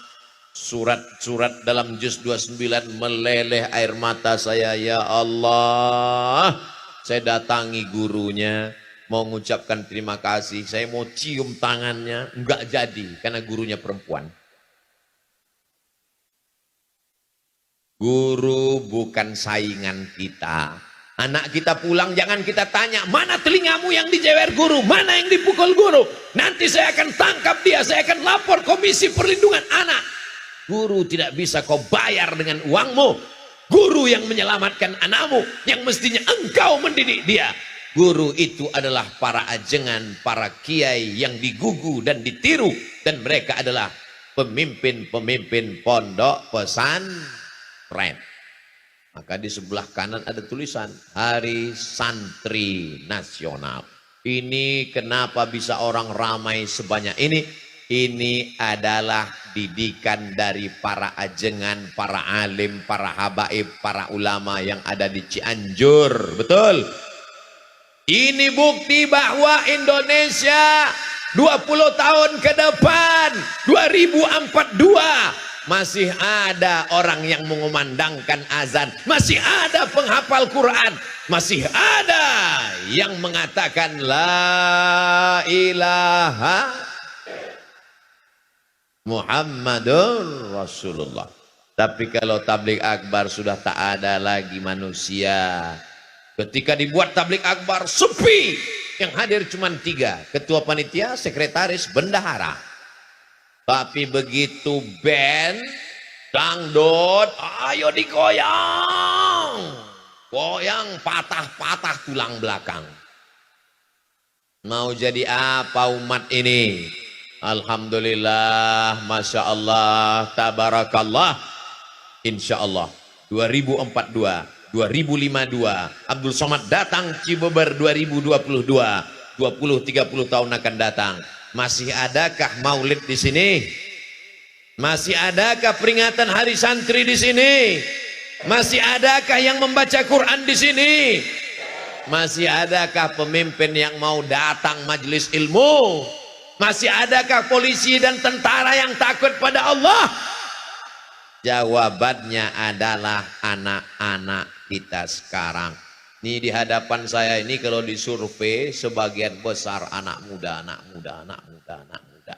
surat-surat dalam juz 29, meleleh air mata saya. Ya Allah, saya datangi gurunya, mau mengucapkan terima kasih, saya mau cium tangannya, enggak jadi karena gurunya perempuan. Guru bukan saingan kita. Anak kita pulang jangan kita tanya, mana telingamu yang dijewer guru, mana yang dipukul guru. Nanti saya akan tangkap dia, saya akan lapor Komisi Perlindungan Anak. Guru tidak bisa kau bayar dengan uangmu. Guru yang menyelamatkan anakmu, yang mestinya engkau mendidik dia. Guru itu adalah para ajengan, para kiai yang digugu dan ditiru. Dan mereka adalah pemimpin-pemimpin pondok pesantren. Maka di sebelah kanan ada tulisan Hari Santri Nasional. Ini kenapa bisa orang ramai sebanyak ini? Ini adalah didikan dari para ajengan, para alim, para habaib, para ulama yang ada di Cianjur. Betul? Ini bukti bahwa Indonesia 20 tahun ke depan, 2042, masih ada orang yang mengumandangkan azan, masih ada penghafal Quran, masih ada yang mengatakan la ilaha Muhammadur Rasulullah. Tapi kalau tablik akbar sudah tak ada lagi manusia. Ketika dibuat tablik akbar sepi, yang hadir cuma 3, ketua panitia, sekretaris, bendahara. Tapi begitu band dangdut, ayo digoyang, goyang patah-patah tulang belakang. Mau jadi apa umat ini? Alhamdulillah, Masya Allah, Tabarakallah. Insya Allah 2042, 2052 Abdul Somad datang Cibeber 2022, 20-30 tahun akan datang. Masih adakah maulid di sini? Masih adakah peringatan Hari Santri di sini? Masih adakah yang membaca Quran di sini? Masih adakah pemimpin yang mau datang majelis ilmu? Masih adakah polisi dan tentara yang takut pada Allah? Jawabannya adalah anak-anak kita sekarang. Ini di hadapan saya ini kalau disurvei sebagian besar anak muda, anak muda, anak muda, anak muda.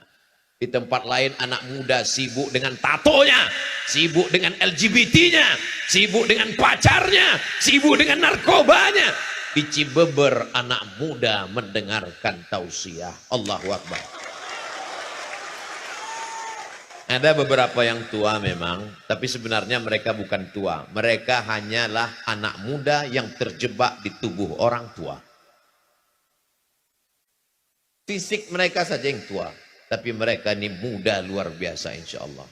Di tempat lain anak muda sibuk dengan tatonya, sibuk dengan LGBT-nya, sibuk dengan pacarnya, sibuk dengan narkobanya. Di Cibeber anak muda mendengarkan tausiah. Allahu Akbar. Ada beberapa yang tua memang, tapi sebenarnya mereka bukan tua. Mereka hanyalah anak muda yang terjebak di tubuh orang tua. Fisik mereka saja yang tua, tapi mereka ini muda luar biasa insya Allah.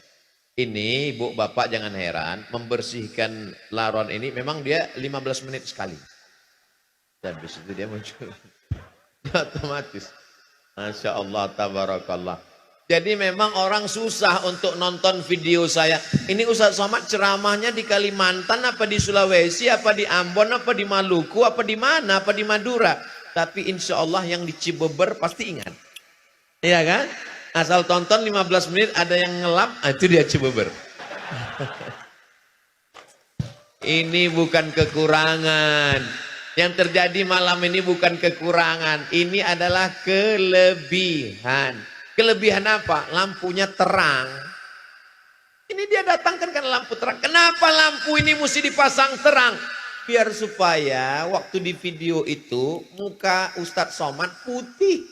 Ini ibu bapak jangan heran, membersihkan laron ini memang dia 15 menit sekali. Dan habis itu dia muncul. Otomatis. Masya Allah, tabarakallah. Jadi memang orang susah untuk nonton video saya. Ini Ustaz Somad ceramahnya di Kalimantan, apa di Sulawesi, apa di Ambon, apa di Maluku, apa di mana, apa di Madura. Tapi insya Allah yang di Cibeber pasti ingat. Iya kan? Asal tonton 15 menit ada yang ngelap, itu dia Cibeber. Ini bukan kekurangan. Yang terjadi malam ini bukan kekurangan. Ini adalah kelebihan. Kelebihan apa? Lampunya terang. Ini dia datangkan kan lampu terang. Kenapa lampu ini mesti dipasang terang? Biar supaya waktu di video itu muka Ustadz Somad putih.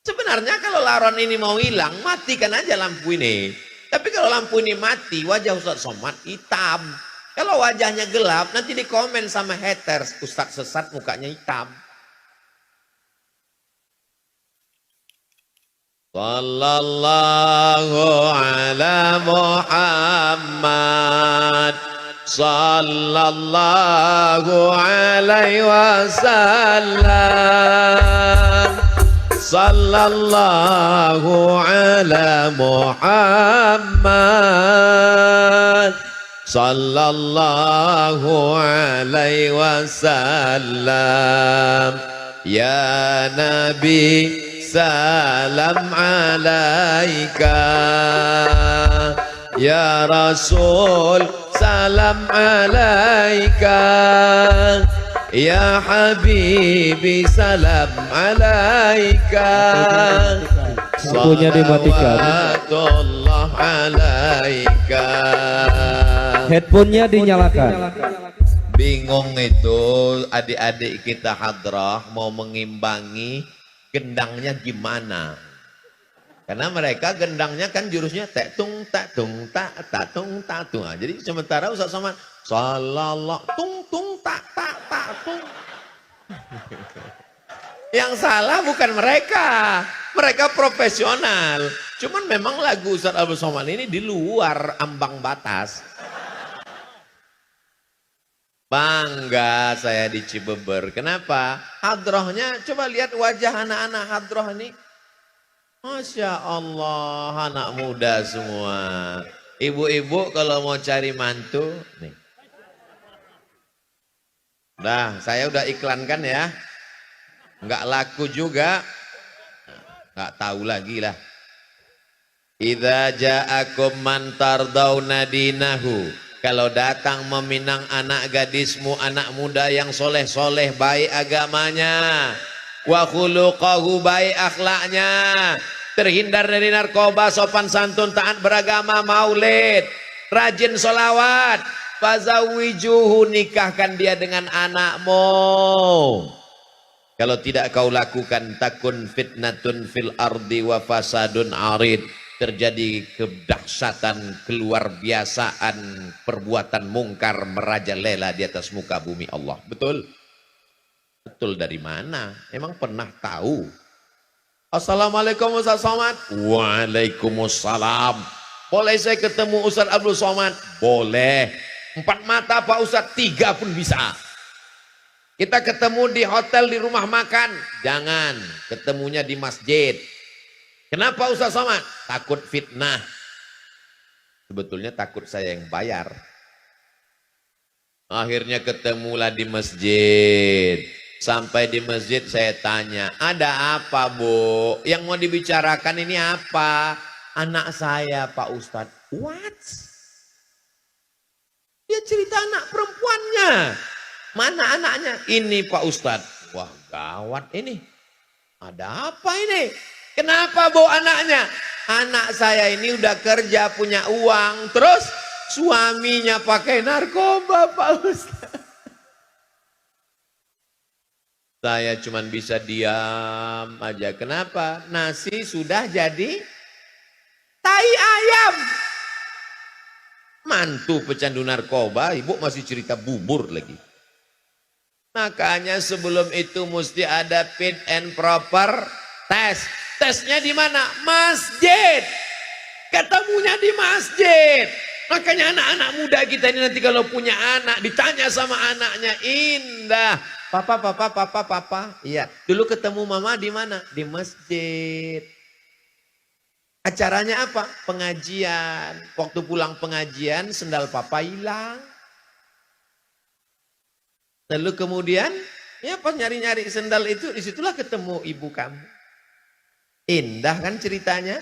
Sebenarnya kalau laron ini mau hilang, matikan aja lampu ini. Tapi kalau lampu ini mati, wajah Ustadz Somad hitam. Kalau wajahnya gelap, nanti dikomen sama haters. Ustadz sesat mukanya hitam. Sallallahu ala Muhammad, sallallahu alaihi wasallam, sallallahu ala Muhammad, sallallahu alaihi wasallam. Ya Nabi, salam alaika. Ya Rasul, salam alaika. Ya Habibi, salam alaika. Lampunya dimatikan. Salawatullah alaika. Headphone-nya dinyalakan. Bingung itu adik-adik kita hadrah mau mengimbangi gendangnya gimana? Karena mereka gendangnya kan jurusnya tak tung tak tung tak tung tak tung. Nah, jadi sementara Ustaz Somad salallah tung tung tak tung. Yang salah bukan mereka. Mereka profesional. Cuman memang lagu Ustaz Abdul Somad ini di luar ambang batas. Bangga saya di Cibeber. Kenapa? Hadrohnya, coba lihat wajah anak-anak hadroh ini. Masya Allah, anak muda semua. Ibu-ibu kalau mau cari mantu, nih. Dah, saya udah iklankan ya. Nggak laku juga. Nggak tahu lagi lah. Idza ja'akum man tardawna dinahu. Kalau datang meminang anak gadismu, anak muda yang soleh-soleh, baik agamanya, wa khuluqahu, baik akhlaknya, terhindar dari narkoba, sopan santun, taat beragama, maulid, rajin solawat, fazawijuhu, nikahkan dia dengan anakmu. Kalau tidak kau lakukan, takun fitnatun fil ardi wa fasadun arid. Terjadi kedahsyatan, keluar biasaan, perbuatan mungkar merajalela di atas muka bumi Allah. Betul? Betul dari mana? Emang pernah tahu? Assalamualaikum Ustaz Somad. Waalaikumsalam. Boleh saya ketemu Ustaz Abdul Somad? Boleh. 4 mata Pak Ustaz, 3 pun bisa. Kita ketemu di hotel, di rumah makan. Jangan, ketemunya di masjid. Kenapa Ustaz Somad? Takut fitnah. Sebetulnya takut saya yang bayar. Akhirnya ketemulah di masjid. Sampai di masjid saya tanya, ada apa Bu? Yang mau dibicarakan ini apa? Anak saya Pak Ustadz. What? Dia cerita anak perempuannya. Mana anaknya? Ini Pak Ustadz. Wah gawat ini. Ada apa ini? Kenapa bawa anaknya? Anak saya ini udah kerja, punya uang. Terus suaminya pakai narkoba Pak Ustaz. Saya cuma bisa diam aja. Kenapa? Nasi sudah jadi tai ayam. Mantu pecandu narkoba, ibu masih cerita bubur lagi. Makanya sebelum itu mesti ada fit and proper test. Tesnya di mana? Masjid. Ketemunya di masjid. Makanya anak-anak muda kita ini nanti kalau punya anak, ditanya sama anaknya, indah. Papa. Iya. Dulu ketemu mama di mana? Di masjid. Acaranya apa? Pengajian. Waktu pulang pengajian, sendal papa hilang. Lalu kemudian, ya pas nyari-nyari sendal itu, disitulah ketemu ibu kamu. Indah kan ceritanya?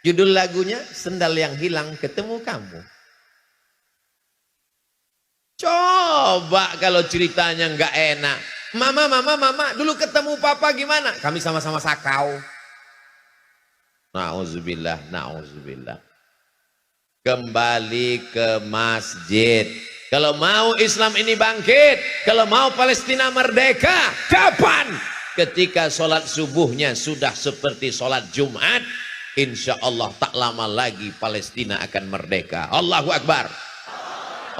Judul lagunya, Sendal yang Hilang Ketemu Kamu. Coba kalau ceritanya nggak enak. Mama, dulu ketemu papa gimana? Kami sama-sama sakau. Na'udzubillah. Kembali ke masjid. Kalau mau Islam ini bangkit, kalau mau Palestina merdeka, kapan? Ketika sholat subuhnya sudah seperti sholat Jumat, insya Allah tak lama lagi Palestina akan merdeka. Allahu Akbar.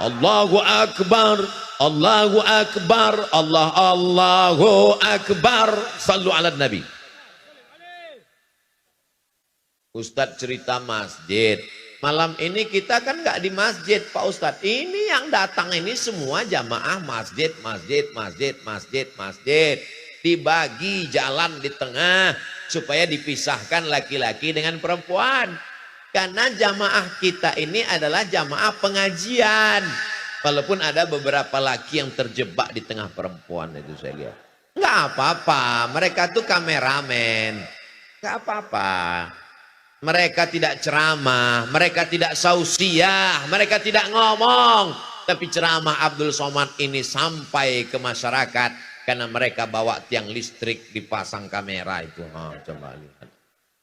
Allahu Akbar. Allahu Akbar. Allahu Akbar. Sallu ala Nabi. Ustadz cerita masjid. Malam ini kita kan nggak di masjid Pak Ustadz. Ini yang datang ini semua jamaah masjid, masjid, masjid, masjid, masjid. Dibagi jalan di tengah supaya dipisahkan laki-laki dengan perempuan. Karena jamaah kita ini adalah jamaah pengajian. Walaupun ada beberapa laki yang terjebak di tengah perempuan itu saya lihat. Nggak apa-apa, mereka tuh kameramen. Nggak apa-apa. Mereka tidak ceramah, mereka tidak sausiah, mereka tidak ngomong. Tapi ceramah Abdul Somad ini sampai ke masyarakat karena mereka bawa tiang listrik dipasang kamera itu. Coba lihat.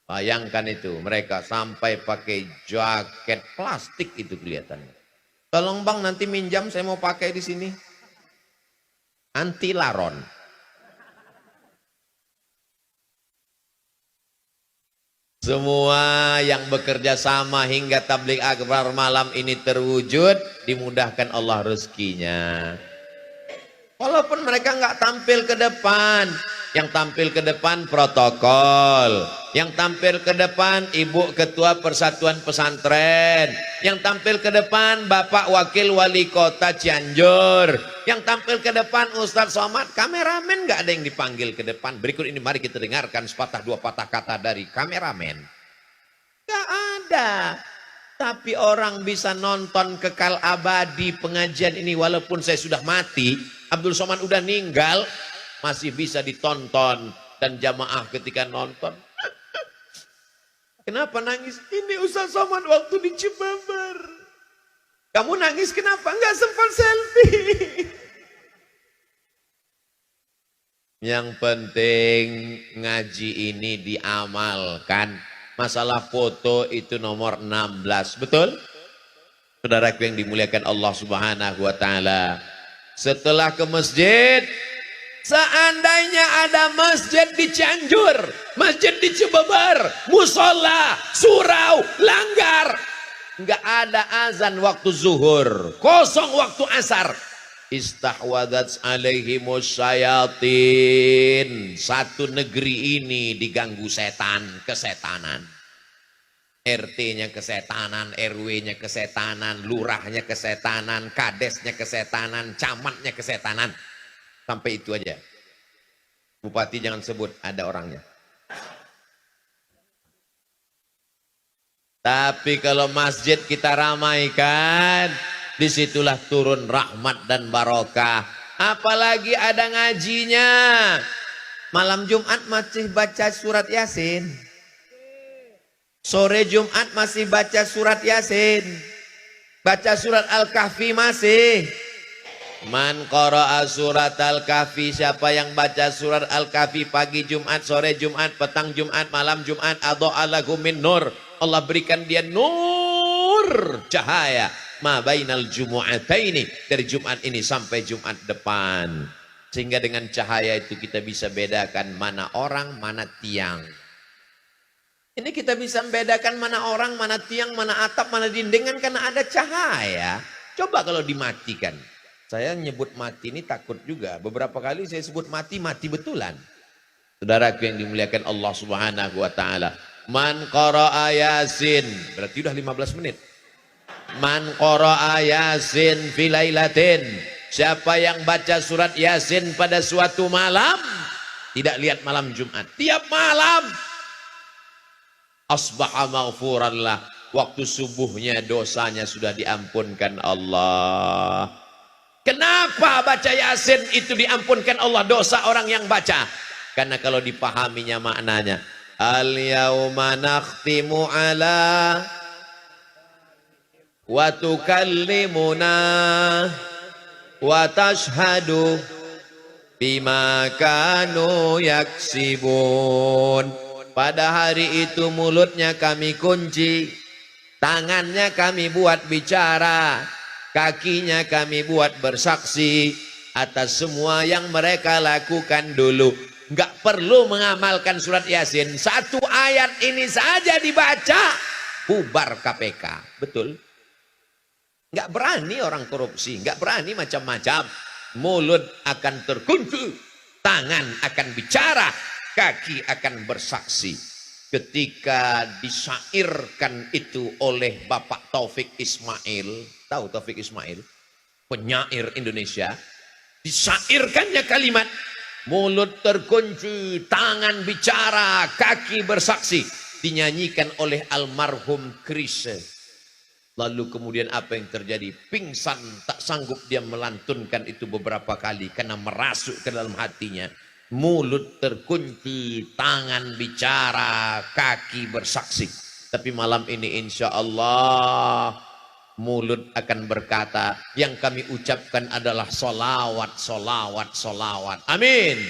Bayangkan itu, mereka sampai pakai jaket plastik itu kelihatannya. Tolong bang nanti minjam saya mau pakai di sini. Anti laron. Semua yang bekerja sama hingga tabligh akbar malam ini terwujud, dimudahkan Allah rezekinya. Walaupun mereka nggak tampil ke depan, yang tampil ke depan protokol, yang tampil ke depan ibu ketua persatuan pesantren, yang tampil ke depan bapak wakil wali kota Cianjur, yang tampil ke depan Ustadz Somad. Kameramen nggak ada yang dipanggil ke depan. Berikut ini mari kita dengarkan sepatah dua patah kata dari kameramen. Nggak ada. Tapi orang bisa nonton kekal abadi pengajian ini walaupun saya sudah mati, Abdul Somad udah ninggal, masih bisa ditonton. Dan jamaah ketika nonton, kenapa nangis? Ini Ustaz Somad waktu di Cibambar. Kamu nangis kenapa? Enggak sempat selfie. Yang penting ngaji ini diamalkan. Masalah foto itu nomor 16, betul? Saudaraku yang dimuliakan Allah Subhanahu wa taala. Setelah ke masjid, seandainya ada masjid di Cianjur, masjid di Cibabar, musola, surau, langgar, nggak ada azan waktu zuhur, kosong waktu asar. Istahwadat alaihimus syayatin. Satu negeri ini diganggu setan, kesetanan. RT-nya kesetanan, RW-nya kesetanan, lurahnya kesetanan, kadesnya kesetanan, camatnya kesetanan. Sampai itu aja. Bupati jangan sebut, ada orangnya. Tapi kalau masjid kita ramaikan, disitulah turun rahmat dan barokah. Apalagi ada ngajinya. Malam Jumat masih baca surat Yasin. Sore Jumat masih baca surat Yasin. Baca surat Al-Kahfi masih. Man qara'a surat Al-Kahfi, siapa yang baca surat Al-Kahfi pagi Jumat, sore Jumat, petang Jumat, malam Jumat, adha'a lahu min nur. Allah berikan dia nur, cahaya. Ma bainal jumu'ataini, dari Jumat ini sampai Jumat depan. Sehingga dengan cahaya itu kita bisa bedakan mana orang, mana tiang. Ini kita bisa membedakan mana orang, mana tiang, mana atap, mana dindingan karena ada cahaya. Coba kalau dimatikan. Saya nyebut mati ini takut juga. Beberapa kali saya sebut mati, mati betulan. Saudaraku yang dimuliakan Allah Subhanahu wa taala. Man qara'a Yasin, berarti udah 15 menit. Man qara'a Yasin fi lailatin, siapa yang baca surat Yasin pada suatu malam, tidak lihat malam Jumat, tiap malam, asbaha maghfuran lah, waktu subuhnya dosanya sudah diampunkan Allah. Kenapa baca Yasin itu diampunkan Allah dosa orang yang baca? Karena kalau dipahaminya maknanya, al yauma nakhtimu ala wa tukallimuna wa tashhadu bima kanu yaksibun. Pada hari itu mulutnya kami kunci, tangannya kami buat bicara, kakinya kami buat bersaksi atas semua yang mereka lakukan dulu. Enggak perlu mengamalkan surat Yasin, satu ayat ini saja dibaca, bubar KPK. Betul? Nggak berani orang korupsi, nggak berani macam-macam. Mulut akan terkunci, tangan akan bicara, kaki akan bersaksi. ketika disyairkan itu oleh Bapak Taufik Ismail, tahu Taufik Ismail, penyair Indonesia, disyairkannya kalimat mulut terkunci, tangan bicara, kaki bersaksi, dinyanyikan oleh almarhum Chrisye. Lalu kemudian apa yang terjadi? Pingsan, tak sanggup dia melantunkan itu beberapa kali karena merasuk ke dalam hatinya. Mulut terkunci, tangan bicara, kaki bersaksi. Tapi malam ini insya Allah mulut akan berkata, yang kami ucapkan adalah solawat, solawat, solawat. Amin.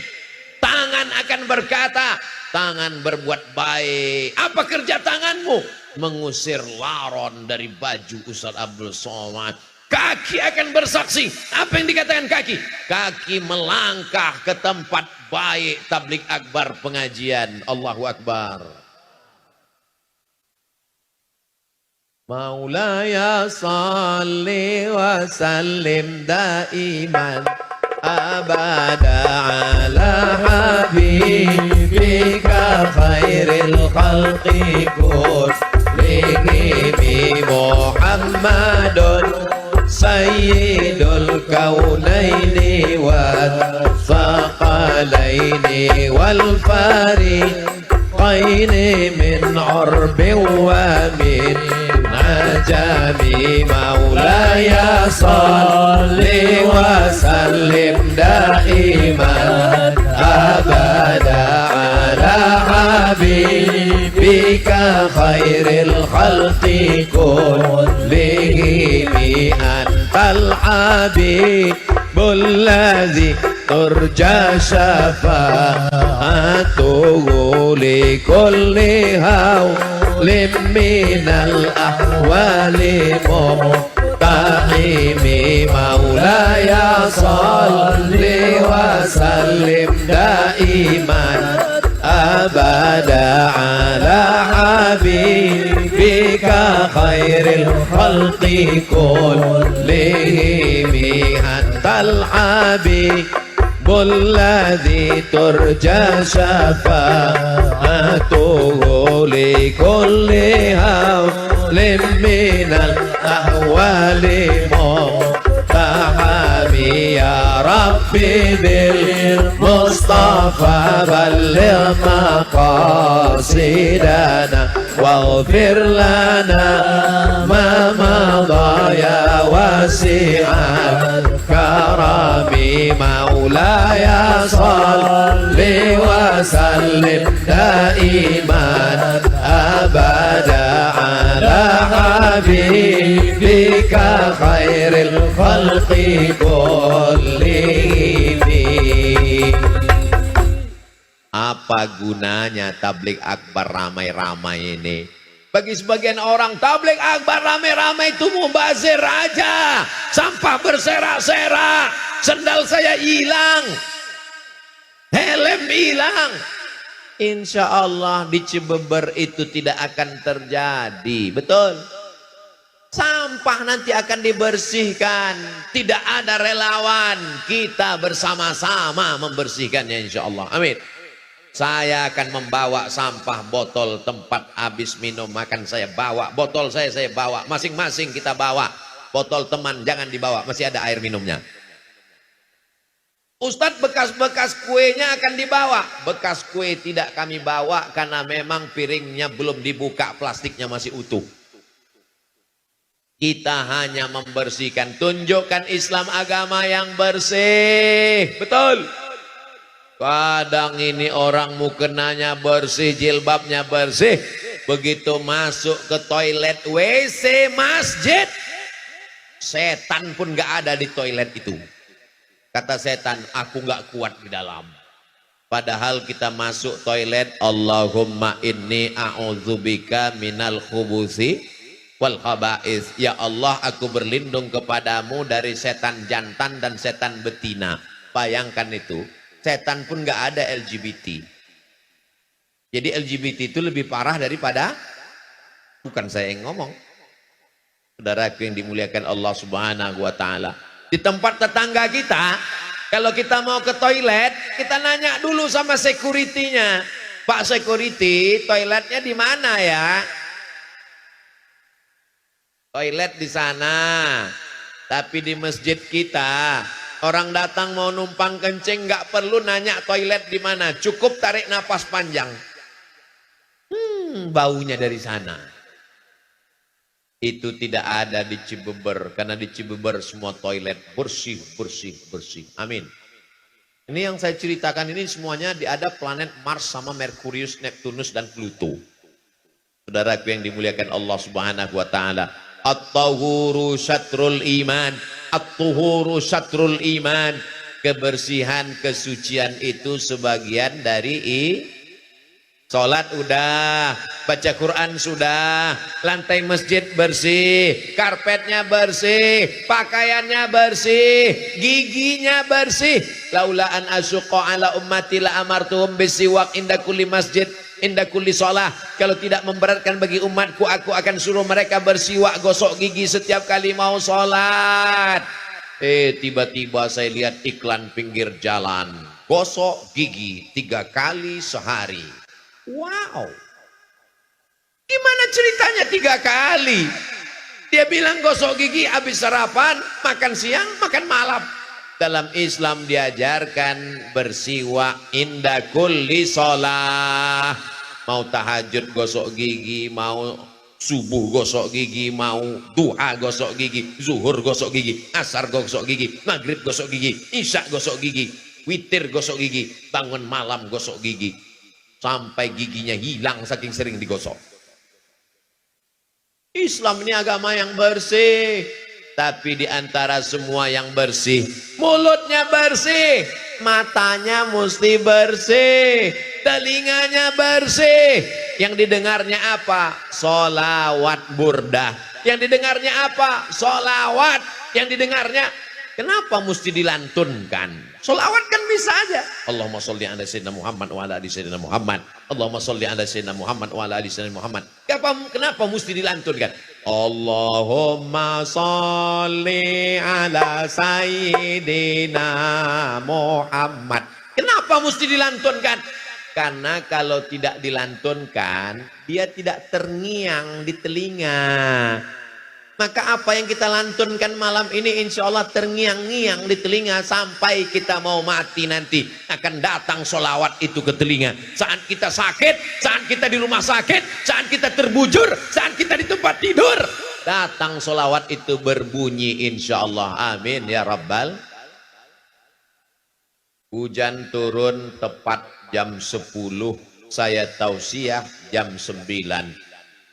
Tangan akan berkata, tangan berbuat baik. Apa kerja tanganmu? Mengusir laron dari baju Ustaz Abdul Somad. Kaki akan bersaksi. Apa yang dikatakan kaki? Kaki melangkah ke tempat baik tablik akbar pengajian. Allahu Akbar. Maulaya salli wa sallim daiman abada ala habibika khairil khalqi kullihim Muhammadun sayyidul kaunaini wal thaqalaini wal fariqaini min urbin wa min ajami maulaya salli wa sallim daiman abada ala habibika khairil khalqi kullihim antal habibul ladzi turja syafa'atuhu li kulli hawlim minal ahwali muqtahimi maulaya salli wa sallim daiman abada ala habibika khairil khalqi kullihim antal habibul ladzi turja syafa'atuhu li kulli hawlim minal ahwali muqtahami ya rabbi bil mustafa balligh maqasidana waghfir lana ma madha ya wasi'al karami maulaya salli wa sallim daiman abada ala habibika khairil khalqi kullihim. Apa gunanya tablik akbar ramai-ramai ini? Bagi sebagian orang tablik akbar ramai-ramai itu mubazir aja, sampah berserak-serak, sendal saya hilang, helm hilang. Insya Allah di Cibeber itu tidak akan terjadi, betul? Sampah nanti akan dibersihkan, tidak ada relawan, kita bersama-sama membersihkannya insya Allah. Amin. Saya akan membawa sampah botol tempat habis minum makan, saya bawa botol, saya bawa, masing-masing kita bawa. Botol teman jangan dibawa, masih ada air minumnya. Ustadz, bekas-bekas kuenya akan dibawa. Bekas kue tidak kami bawa karena memang piringnya belum dibuka, plastiknya masih utuh. Kita hanya membersihkan, tunjukkan Islam agama yang bersih, betul? Kadang ini orang mukenanya bersih, jilbabnya bersih, begitu masuk ke toilet WC masjid, setan pun gak ada di toilet itu. Kata setan, aku gak kuat di dalam. Padahal kita masuk toilet, Allahumma inni a'udzubika minal khubusi wal khaba'is. Ya Allah, aku berlindung kepadamu dari setan jantan dan setan betina. Bayangkan itu. Setan pun gak ada LGBT. Jadi LGBT itu lebih parah daripada, bukan saya yang ngomong, saudaraku yang dimuliakan Allah Subhanahu wa Ta'ala. Di tempat tetangga kita, kalau kita mau ke toilet, kita nanya dulu sama security-nya, Pak security, toiletnya di mana ya? Toilet di sana. Tapi di masjid kita, orang datang mau numpang kencing nggak perlu nanya toilet di mana, cukup tarik napas panjang. Baunya dari sana. Itu tidak ada di Cibeber, karena di Cibeber semua toilet bersih, bersih, bersih. Amin. Ini yang saya ceritakan ini semuanya ada planet Mars sama Merkurius, Neptunus dan Pluto. Saudaraku yang dimuliakan Allah Subhanahu wa taala. At-tahuru syatrul iman, at-tuhuru syatrul iman. Kebersihan, kesucian itu sebagian dari sholat udah, baca Quran sudah, lantai masjid bersih, karpetnya bersih, pakaiannya bersih, giginya bersih. Laula an asyqa ala ummati la amartuhum bisiwak inda kulli masjid inda kulli shalah. Kalau tidak memberatkan bagi umatku, aku akan suruh mereka bersiwak, gosok gigi setiap kali mau sholat. Tiba-tiba saya lihat iklan pinggir jalan, gosok gigi 3 kali sehari. Wow, gimana ceritanya 3 kali? Dia bilang gosok gigi habis sarapan, makan siang, makan malam. Dalam Islam diajarkan bersiwak inda kulli sholah. Mau tahajud gosok gigi, mau subuh gosok gigi, mau duha gosok gigi, zuhur gosok gigi, asar gosok gigi, maghrib gosok gigi, isya gosok gigi, witir gosok gigi, bangun malam gosok gigi. Sampai giginya hilang saking sering digosok. Islam ini agama yang bersih. Tapi di antara semua yang bersih, mulutnya bersih, matanya mesti bersih, telinganya bersih. Yang didengarnya apa? Sholawat burdah. Yang didengarnya apa? Sholawat. Yang didengarnya, kenapa mesti dilantunkan? Sholawat kan bisa aja. Allahumma sholli ala sayyidina Muhammad wa ala ali sayyidina Muhammad. Allahumma sholli ala sayyidina Muhammad wa ala ali sayyidina Muhammad. Kenapa mesti dilantunkan? Allahumma sholli ala sayyidina Muhammad. Kenapa mesti dilantunkan? Karena kalau tidak dilantunkan, dia tidak terngiang di telinga. Maka apa yang kita lantunkan malam ini insya Allah terngiang-ngiang di telinga sampai kita mau mati nanti. Akan datang sholawat itu ke telinga. Saat kita sakit, saat kita di rumah sakit, saat kita terbujur, saat kita di tempat tidur. Datang sholawat itu berbunyi insya Allah. Amin ya Rabbal. Hujan turun tepat jam 10. Saya tausiah jam 9.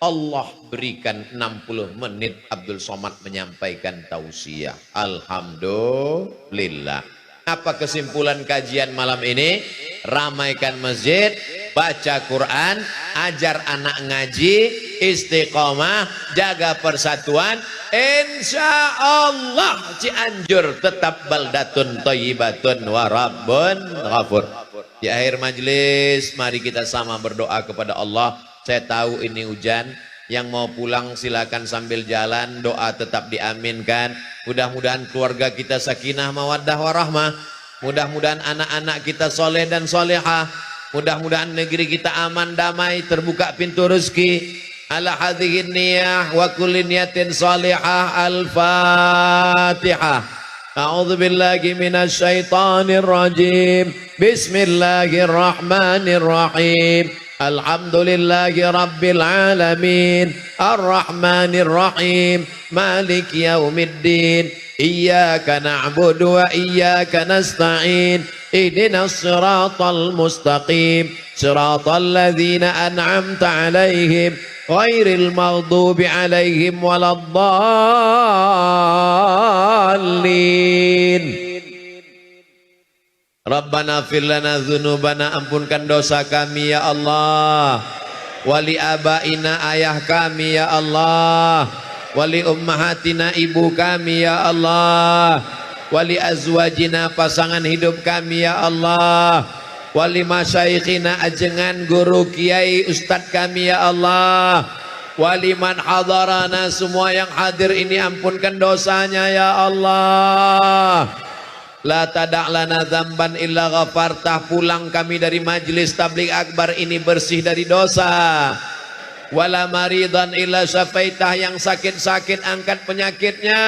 Allah berikan 60 menit Abdul Somad menyampaikan tausiah. Alhamdulillah. Apa kesimpulan kajian malam ini? Ramaikan masjid, baca Quran, ajar anak ngaji, istiqomah, jaga persatuan. Insya Allah Cianjur tetap baldatun thayyibatun wa rabbun ghafur. Di akhir majlis mari kita sama berdoa kepada Allah. Saya tahu ini hujan, yang mau pulang silakan sambil jalan, doa tetap diaminkan. Mudah-mudahan keluarga kita sakinah mawaddah warahmah. Mudah-mudahan anak-anak kita soleh dan solehah. Mudah-mudahan negeri kita aman damai, terbuka pintu rezeki. Ala hadhihi niyah wa kulli niyatin salihah. Al-Fatihah. A'udzu billahi minasyaitonir rajim. Bismillahirrahmanirrahim. Alhamdulillahi Rabbil Alamin. Ar-Rahmanir Rahim. Malik Yaumiddin. Iyyaka na'budu wa iyyaka nasta'in. Ihdinas siratal mustaqim. Siratal ladzina an'amta 'alaihim ghairil maghdubi 'alaihim waladdallin. Rabbana fir lana dzunubana, ampunkan dosa kami ya Allah. Wali abaina, ayah kami ya Allah. Wali ummahatina, ibu kami ya Allah. Wali azwajina, pasangan hidup kami ya Allah. Wali masyaikhina, ajengan guru kiai ustadz kami ya Allah. Wali man hadarana, semua yang hadir ini ampunkan dosanya ya Allah. La tada' lana dzamban illa ghafartah. Pulang kami dari majlis tabligh akbar ini bersih dari dosa. Wala maridan illa syafaitah. Yang sakit-sakit angkat penyakitnya.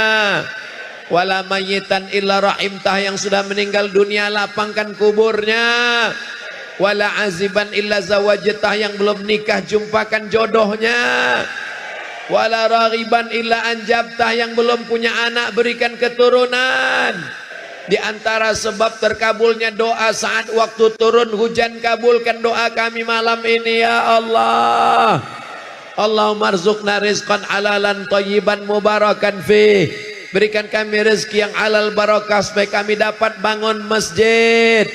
Wala mayyitan illa rahimtah. Yang sudah meninggal dunia lapangkan kuburnya. Wala aziban illa zawajtah. Yang belum nikah jumpakan jodohnya. Wala raghiban illa anjabtah. Yang belum punya anak berikan keturunan. Di antara sebab terkabulnya doa saat waktu turun hujan, kabulkan doa kami malam ini ya Allah. Allahumma arzuqna rizqan halalan thayyiban mubarakan fih. Berikan kami rezeki yang halal barakah supaya kami dapat bangun masjid,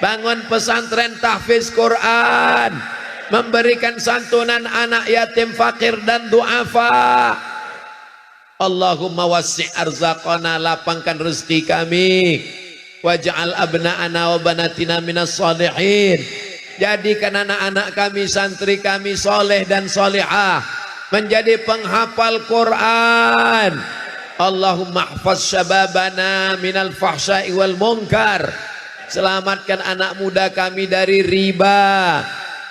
bangun pesantren tahfiz Quran, memberikan santunan anak yatim fakir dan duafa. Allahumma wasi' arzaqana, lapangkan rezeki kami. Waj'al abna'ana wa banatina minas salihin. Jadikan anak-anak kami, santri kami soleh dan solehah, menjadi penghafal Quran. Allahumma hafaz syababana minal fahsya'i wal munkar. Selamatkan anak muda kami dari riba,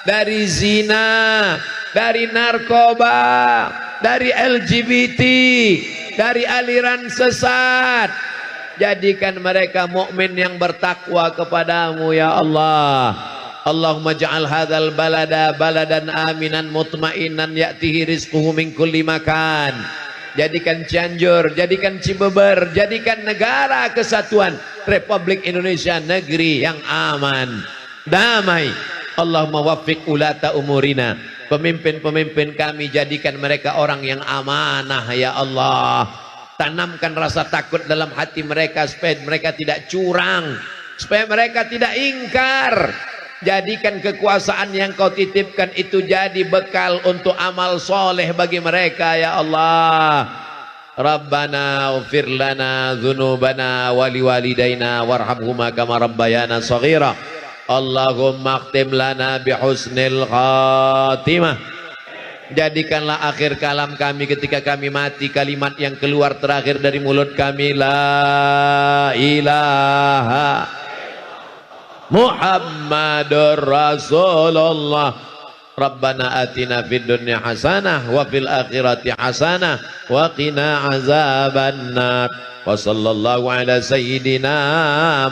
dari zina, dari narkoba, dari LGBT, dari aliran sesat. Jadikan mereka mukmin yang bertakwa kepadamu ya Allah. Allahumma ja'al hadzal balada baladan aminan mutmainan ya'tihi rizquhu min kulli makan. Jadikan Cianjur, jadikan Cibeber, jadikan negara kesatuan Republik Indonesia negeri yang aman, damai. Allahumma waffiq ulata umurina. Pemimpin-pemimpin kami jadikan mereka orang yang amanah ya Allah. Tanamkan rasa takut dalam hati mereka supaya mereka tidak curang, supaya mereka tidak ingkar. Jadikan kekuasaan yang kau titipkan itu jadi bekal untuk amal soleh bagi mereka ya Allah. Rabbana ighfir lana dzunubana wa liwalidayna warhamhuma kama rabbayana shaghira. Allahumma akhtim lana bihusnil khatimah. Jadikanlah akhir kalam kami ketika kami mati kalimat yang keluar terakhir dari mulut kami la ilaha Muhammadur Rasulullah. Rabbana atina fid dunya hasanah wa fil akhirati hasanah wa qina azabannar. Wa sallallahu ala sayyidina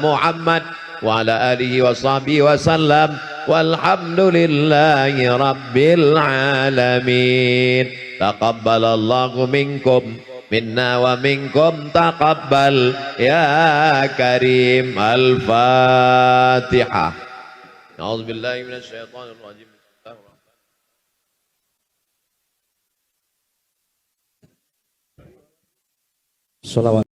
Muhammad wa ala alihi wa sahbihi wa sallam. Walhamdulillahi rabbil alamin. Taqabbalallahu minkum minna wa minkum taqabbal ya karim. Al-Fatihah. A'udzubillahi minasyaitonir rajim. Sholawat.